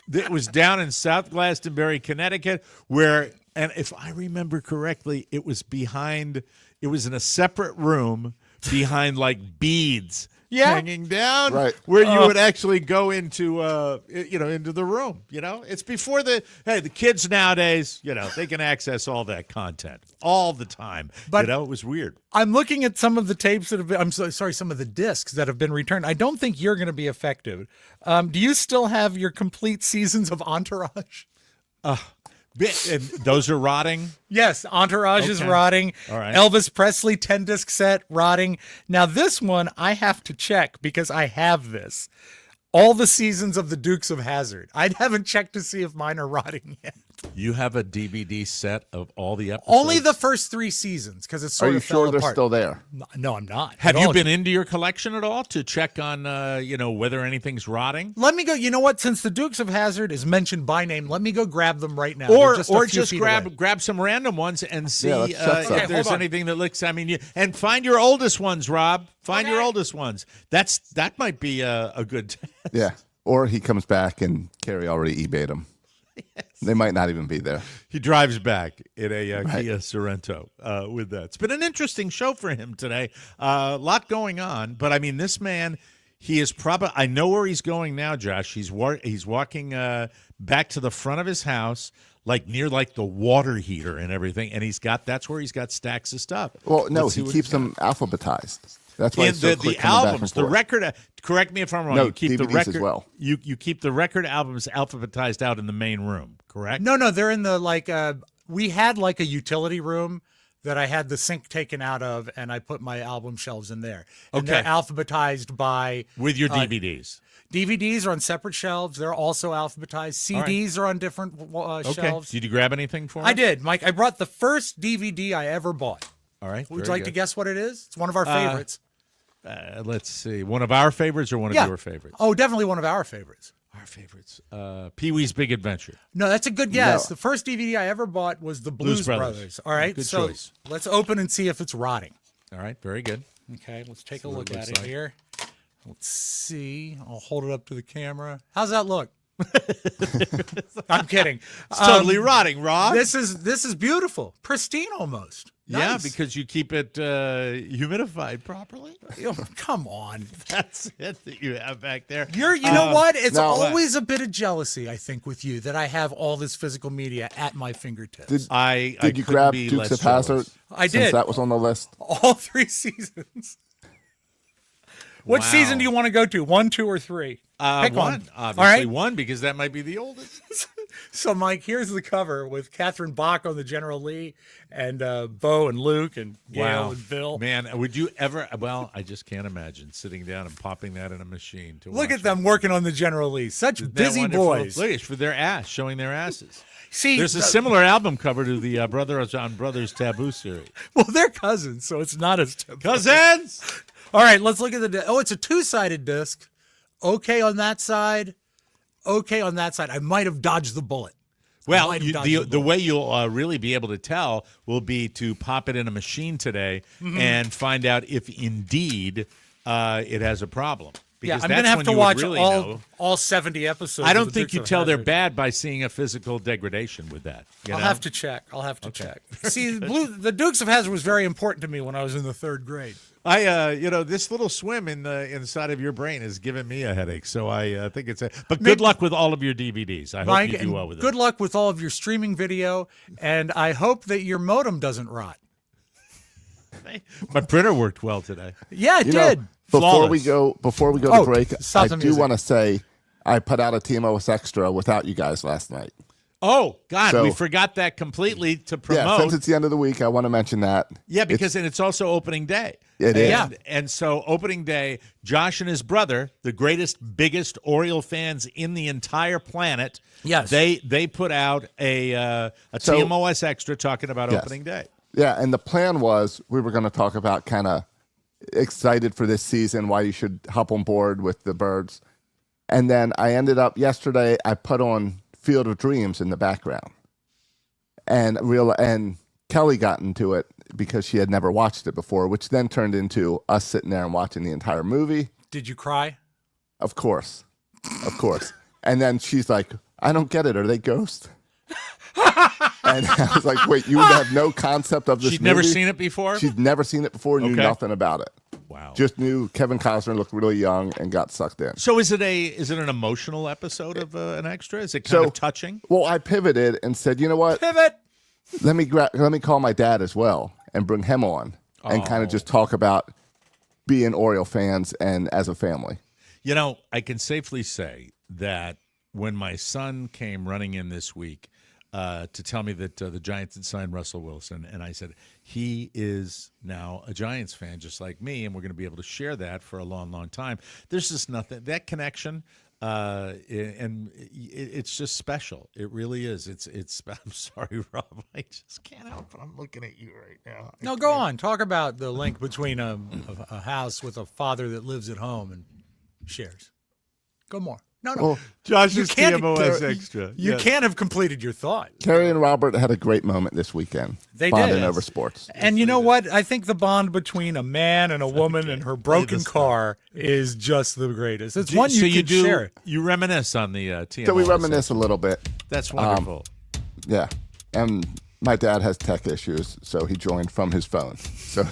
it was down in South Glastonbury, Connecticut, where, and if I remember correctly, it was in a separate room behind like beads. Hanging down, right, where you would actually go into, into the room. It's before the kids nowadays, they can access all that content all the time. But it was weird. I'm looking at some of the tapes that have been, some of the discs that have been returned. I don't think you're going to be affected. Do you still have your complete seasons of Entourage? And those are rotting? Yes, Entourage is rotting. All right. Elvis Presley 10-disc set, rotting. Now, this one I have to check because I have this. All the seasons of the Dukes of Hazzard. I haven't checked to see if mine are rotting yet. You have a DVD set of all the episodes? Only the first 3 seasons because it's sort of fell apart. Are you sure they're still there? No, I'm not. Have you been into your collection at all to check on, whether anything's rotting? Let me go. You know what? Since the Dukes of Hazzard is mentioned by name, let me go grab them right now. Or just grab some random ones and see if there's anything that looks. And find your oldest ones, Rob. Find your oldest ones. That might be a good test. Yeah. Or he comes back and Carrie already eBayed them. Yes. They might not even be there. He drives back in a Kia Sorento with that. It's been an interesting show for him today. A lot going on, but this man, he is probably. I know where he's going now, Josh. He's walking back to the front of his house, like near like the water heater and everything, and that's where he's got stacks of stuff. Well, no, he keeps them alphabetized. That's why the albums, the record. Correct me if I'm wrong. No, you keep DVDs the record as well. You keep the record albums alphabetized out in the main room. Correct? No, they're in the we had like a utility room that I had the sink taken out of, and I put my album shelves in there. And they're alphabetized by with your DVDs. DVDs are on separate shelves. They're also alphabetized. CDs are on different shelves. Did you grab anything for us? I did, Mike. I brought the first DVD I ever bought. All right. Would you like to guess what it is? It's one of our favorites. Let's see. One of our favorites or one of your favorites? Oh, definitely one of our favorites. Our favorites. Pee-wee's Big Adventure. No, that's a good guess. No. The first DVD I ever bought was the Blues Brothers. All right, Good so choice. let's open and see if it's rotting. All right, very good. Okay, let's take a what look it at looks it like. here. Let's see. I'll hold it up to the camera. How's that look? I'm kidding. It's totally rotting, Rob. This is beautiful, pristine almost. Yeah, Nice. because you keep it humidified properly. Oh, come on. That's it that you have back there. You know what? It's no. always a bit of jealousy, I think, with you that I have all this physical media at my fingertips. Did I you couldn't grab be Dukes less of Hazzard? jealous. I Since did. that was on the list. All 3 seasons. Which Wow. season do you want to go to? 1, 2, or 3? Pick One, obviously All right. one, because that might be the oldest. So, Mike, here's the cover with Catherine Bach on the General Lee and Bo and Luke and Gail and Bill. Man, would you ever? Well, I just can't imagine sitting down and popping that in a machine to Look watch at them working on the General Lee. Such it. Isn't that busy wonderful? boys. Look, it's for their ass, showing their asses. See, There's a similar album cover to the Brothers on Brothers Taboo series. well, they're cousins, so it's not as taboo. Cousins. All right, let's look at the. Oh, it's a 2-sided disc. Okay on that side. Okay on that side. I might have dodged the bullet. Well, might have dodged the way you'll really be able to tell will be to pop it in a machine today and find out if indeed it has a problem. Yeah, Because I'm going to that's have when to you would watch really know. all 70 episodes. I of don't the think Dukes you of tell they're Hazzard. bad by seeing a physical degradation with that. You I'll know? have to check. Check. See, the Dukes of Hazzard was very important to me when I was in the 3rd grade. This little swim in the inside of your brain is giving me a headache. So I think it's a. But good luck with all of your DVDs. I Mike, hope you do well with good it. luck with all of your streaming video, and I hope that your modem doesn't rot. My printer worked well today. Yeah, it You did. know, before we Flawless. go Oh, to break, stop I the do music. want to say I put out a TMOS extra without you guys last night. Oh God, So- we forgot that completely to Yeah, promote. since it's the end of the week, I want to mention that. Yeah, because and it's also opening day. It is. Yeah. And so opening day, Josh and his brother, the greatest, biggest Oriole fans in the entire planet. Yes. They put out a So- TMOS extra talking about Yes. opening day. Yeah, and the plan was we were going to talk about kind of excited for this season, why you should hop on board with the Birds. And then I ended up yesterday, I put on Field of Dreams in the background. And Kelly got into it because she had never watched it before, which then turned into us sitting there and watching the entire movie. Did you cry? Of course. Of course. And then she's like, I don't get it. Are they ghosts? And I was like, wait, you have no concept of this She'd movie? never seen it before? She'd never seen it before, knew Okay. nothing about it. Wow. Just knew Kevin Costner looked really young and got sucked in. So is it an emotional episode of an extra? Is it kind of touching? Well, I pivoted and said, you know what? Pivot. Let me call my dad as well and bring him on and kind of just talk about being Oriole fans and as a family. You know, I can safely say that when my son came running in this week to tell me that the Giants had signed Russell Wilson, and I said, he is now a Giants fan just like me, and we're going to be able to share that for a long, long time. There's just nothing, that connection, and it's just special. It really is. It's. I'm sorry, Rob. I just can't help it. I'm looking at you right now. No, go on. Talk about the link between a house with a father that lives at home and shares. Go more. No. Well, Josh's can't- TMOS extra. You Yes. can't have completed your thought. Carrie and Robert had a great moment this weekend. They bonding did. over sports. And you know what? I think the bond between a man and a woman and her broken this car is just the greatest. It's one so you can share. You reminisce on the TMOS. So we reminisce a little bit. That's wonderful. Yeah. And my dad has tech issues, so he joined from his phone. So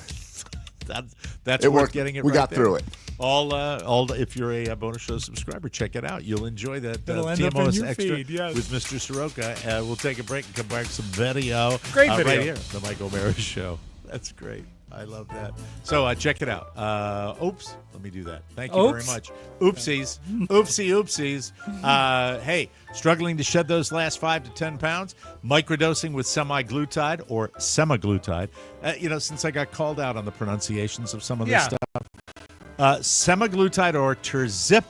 That's it worth worked. getting it. We right got there. through it. All. If you're a bonus show subscriber, check it out. You'll enjoy that It'll end up in TMOS your extra feed, yes. with Mr. Soroka. We'll take a break and come back with some video. Great right video. here, the Mike O'Mara Show. That's great. I love that. So check it out. Oops. Let me do that. Thank you very Oops. much. Oopsies. Oopsies. Hey, struggling to shed those last 5 to 10 pounds? Microdosing with semi-glutide or semaglutide. Since I got called out on the pronunciations of some of this stuff. Semaglutide or tirzepatide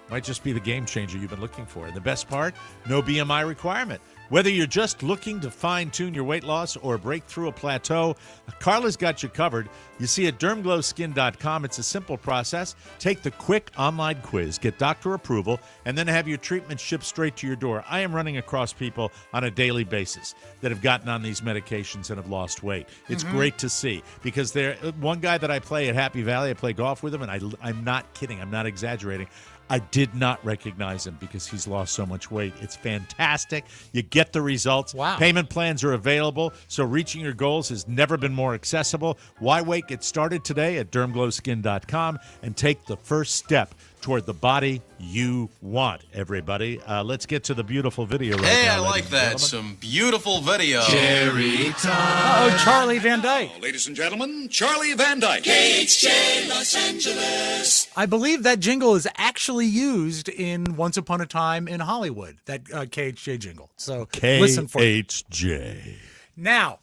might just be the game changer you've been looking for. And the best part, no BMI requirement. Whether you're just looking to fine-tune your weight loss or break through a plateau, Carla's got you covered. You see, at dermglowskin.com, it's a simple process. Take the quick online quiz, get doctor approval, and then have your treatment shipped straight to your door. I am running across people on a daily basis that have gotten on these medications and have lost weight. It's great to see, because one guy that I play at Happy Valley, I play golf with him, and I'm not kidding, I'm not exaggerating. I did not recognize him because he's lost so much weight. It's fantastic. You get the results. Wow. Payment plans are available, so reaching your goals has never been more accessible. Why wait? Get started today at dermglowskin.com and take the first step toward the body you want, everybody. Let's get to the beautiful video right now. Hey, I ladies like and that. gentlemen. Some beautiful video. Cherry time. Oh, Charlie Van Dyke. Ladies and gentlemen, Charlie Van Dyke. Los Angeles. I believe that jingle is actually used in Once Upon a Time in Hollywood, that KHJ jingle. So listen for it. KHJ. Now,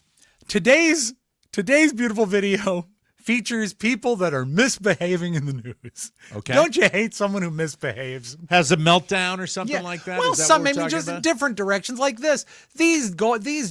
today's beautiful video features people that are misbehaving in the news. Okay. Don't you hate someone who misbehaves? Has a meltdown or something like that? Well, Is that some what we're maybe talking just in about? different directions like this. These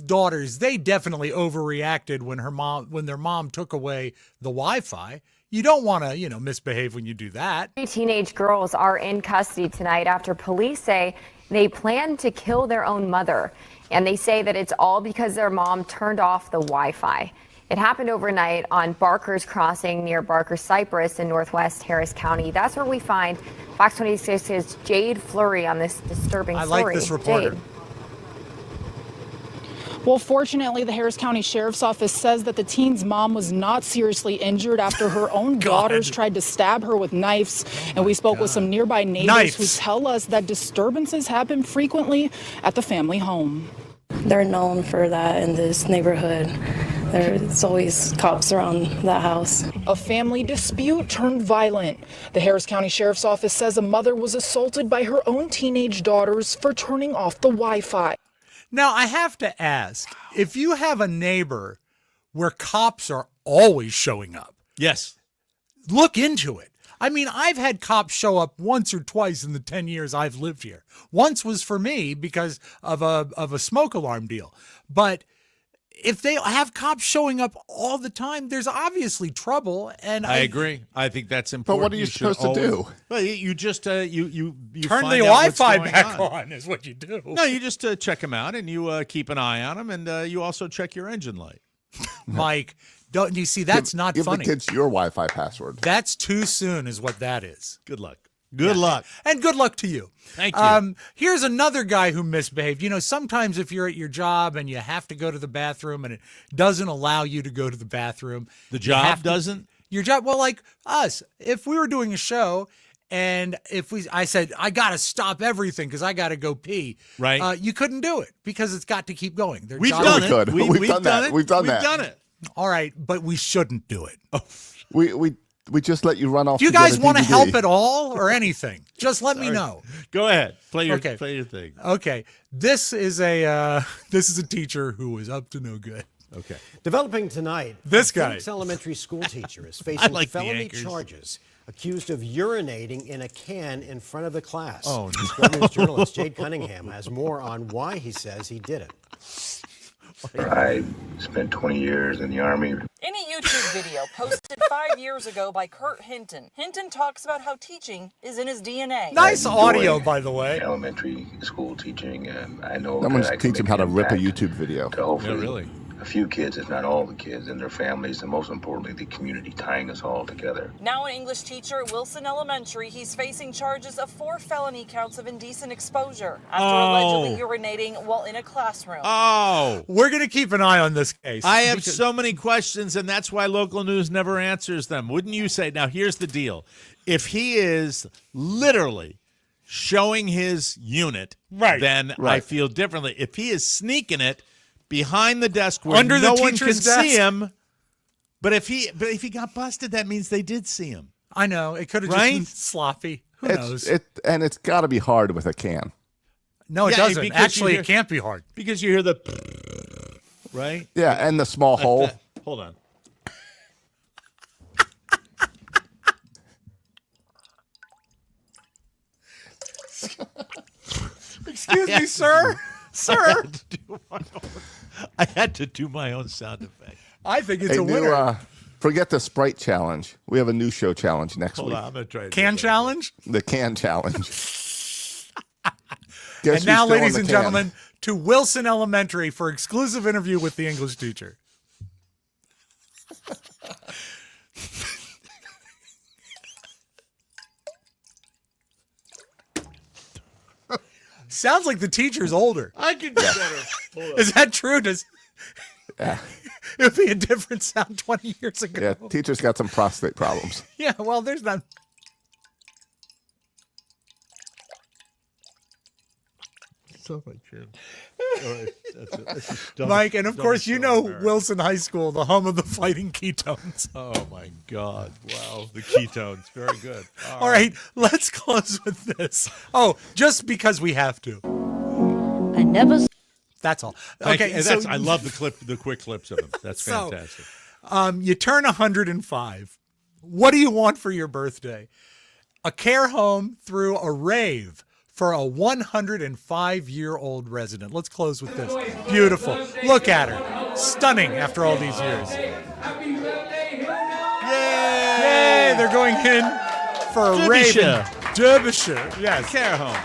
daughters, they definitely overreacted when their mom took away the Wi-Fi. You don't want to, misbehave when you do that. 3 teenage girls are in custody tonight after police say they plan to kill their own mother. And they say that it's all because their mom turned off the Wi-Fi. It happened overnight on Barker's Crossing near Barker Cypress in northwest Harris County. That's where we find Fox 26's Jade Fleury on this disturbing story. I like this reporter. Jade. Well, fortunately, the Harris County Sheriff's Office says that the teen's mom was not seriously injured after her own daughters tried to stab her with knives. And we spoke with some nearby neighbors who tell us that disturbances happen frequently at the family home. They're known for that in this neighborhood. There's always cops around that house. A family dispute turned violent. The Harris County Sheriff's Office says a mother was assaulted by her own teenage daughters for turning off the Wi-Fi. Now, I have to ask, if you have a neighbor where cops are always showing up, Yes. look into it. I mean, I've had cops show up once or twice in the 10 years I've lived here. Once was for me because of a smoke alarm deal. But if they have cops showing up all the time, there's obviously trouble. And I agree. I think that's important. But what are you supposed to do? Well, you just you turn find the out what's Wi-Fi going back on is what you do. No, you just check them out, and you keep an eye on them, and you also check your engine light. Mike, don't you see? That's not give funny. the kids your Wi-Fi password. That's too soon is what that is. Good luck. Good luck. And good luck to you. Thank you. Here's another guy who misbehaved. Sometimes if you're at your job and you have to go to the bathroom and it doesn't allow you to go to the bathroom. The job doesn't? Your job, well, like us. If we were doing a show and I said, I got to stop everything because I got to go pee. Right. You couldn't do it because it's got to keep going. We've done it. Could. We've done that. it. We've done We've that. done it. All right, but we shouldn't do it. We just let you run off. If you to get guys a want to DVD. help at all or anything, just let me know. Go ahead. Play your Okay. thing. Okay. This is a teacher who was up to no good. Okay. Developing tonight, This a guy. Phoenix elementary school teacher is facing like the felony anchors. charges, accused of urinating in a can in front of the class. Oh, no. Square News journalist Jade Cunningham has more on why he says he did it. I spent 20 years in the Army. In a YouTube video posted 5 years ago by Kurt Hinton, Hinton talks about how teaching is in his DNA. Nice audio, by the way. Elementary school teaching, and I know Someone's that I can teach him make how to an rip a impact YouTube video. to hopefully really. a few kids, if not all the kids, and their families, and most importantly, the community tying us all together. Now an English teacher at Wilson Elementary, he's facing charges of 4 felony counts of indecent exposure after allegedly urinating while in a classroom. Oh. We're going to keep an eye on this case. I have so many questions, and that's why local news never answers them. Wouldn't you say? Now, here's the deal. If he is literally showing his unit, then I feel differently. If he is sneaking it behind the desk where Under the no one can teacher's desk? see him, but if he got busted, that means they did see him. I know. It could have just been sloppy. Who knows? And it's got to be hard with a can. No, it Yeah, doesn't. because Actually, you hear- it can't be hard. Because you hear the right? Yeah, and the small hole. Hold on. Excuse me, sir. Sir. I had to do my own sound effect. I think it's Hey, a winner. Forget the Sprite challenge. We have a new show challenge next Hold week. on, I'm going to try to Can challenge? The can challenge. And now, ladies and can? gentlemen, to Wilson Elementary for exclusive interview with the English teacher. Sounds like the teacher's older. I can do better. Is that true? Yeah. It would be a different sound 20 years ago. Yeah, teacher's got some prostate problems. Yeah, well, there's not. So much true. Mike, and of course, you know Wilson High School, the home of the Fighting Ketones. Oh, my God. Wow. The ketones. Very good. All right, let's close with this. Oh, just because we have to. I never. That's all. Okay, Okay, so I love the quick clips of them. That's So, fantastic. you turn 105. What do you want for your birthday? A care home through a rave for a 105-year-old resident. Let's close with this. Beautiful. Look at her. Stunning after all these years. Yay! They're going in for a rave in Derbyshire. Yes. Care home.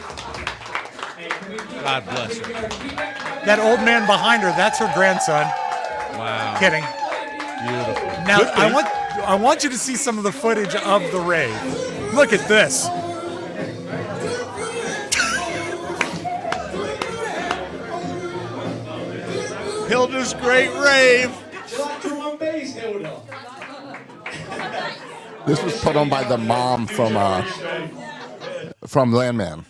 God bless her. That old man behind her, that's her grandson. Wow. Kidding. Beautiful. Now, I want you to see some of the footage of the rave. Look at this. Hilda's great rave. This was put on by the mom from Landman.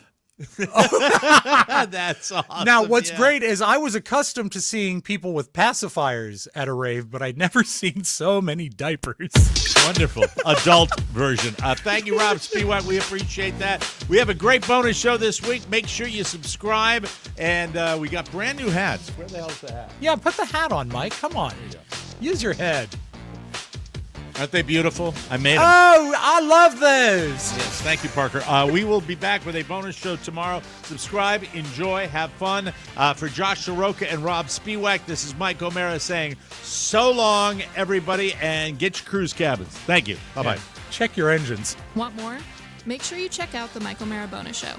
That's awesome. Now, what's great is I was accustomed to seeing people with pacifiers at a rave, but I'd never seen so many diapers. Wonderful. Adult version. Thank you, Rob Spiewak. We appreciate that. We have a great bonus show this week. Make sure you subscribe. And we got brand new hats. Where the hell's the hat? Yeah, put the hat on, Mike. Come on. Use your head. Aren't they beautiful? I made them. Oh, I love those. Yes, thank you, Parker. We will be back with a bonus show tomorrow. Subscribe, enjoy, have fun. For Josh Soroka and Rob Spiewak, this is Mike O'Mara saying so long, everybody, and get your cruise cabins. Thank you. Bye-bye. Yeah. Check your engines. Want more? Make sure you check out the Mike O'Mara bonus show.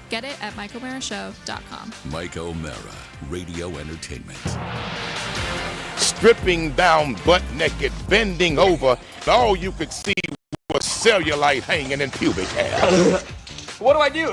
Get it at MikeO'MaraShow.com. Mike O'Mara, Radio Entertainment. Stripping down butt naked, bending over, and all you could see was cellulite hanging in pubic hair. What do I do?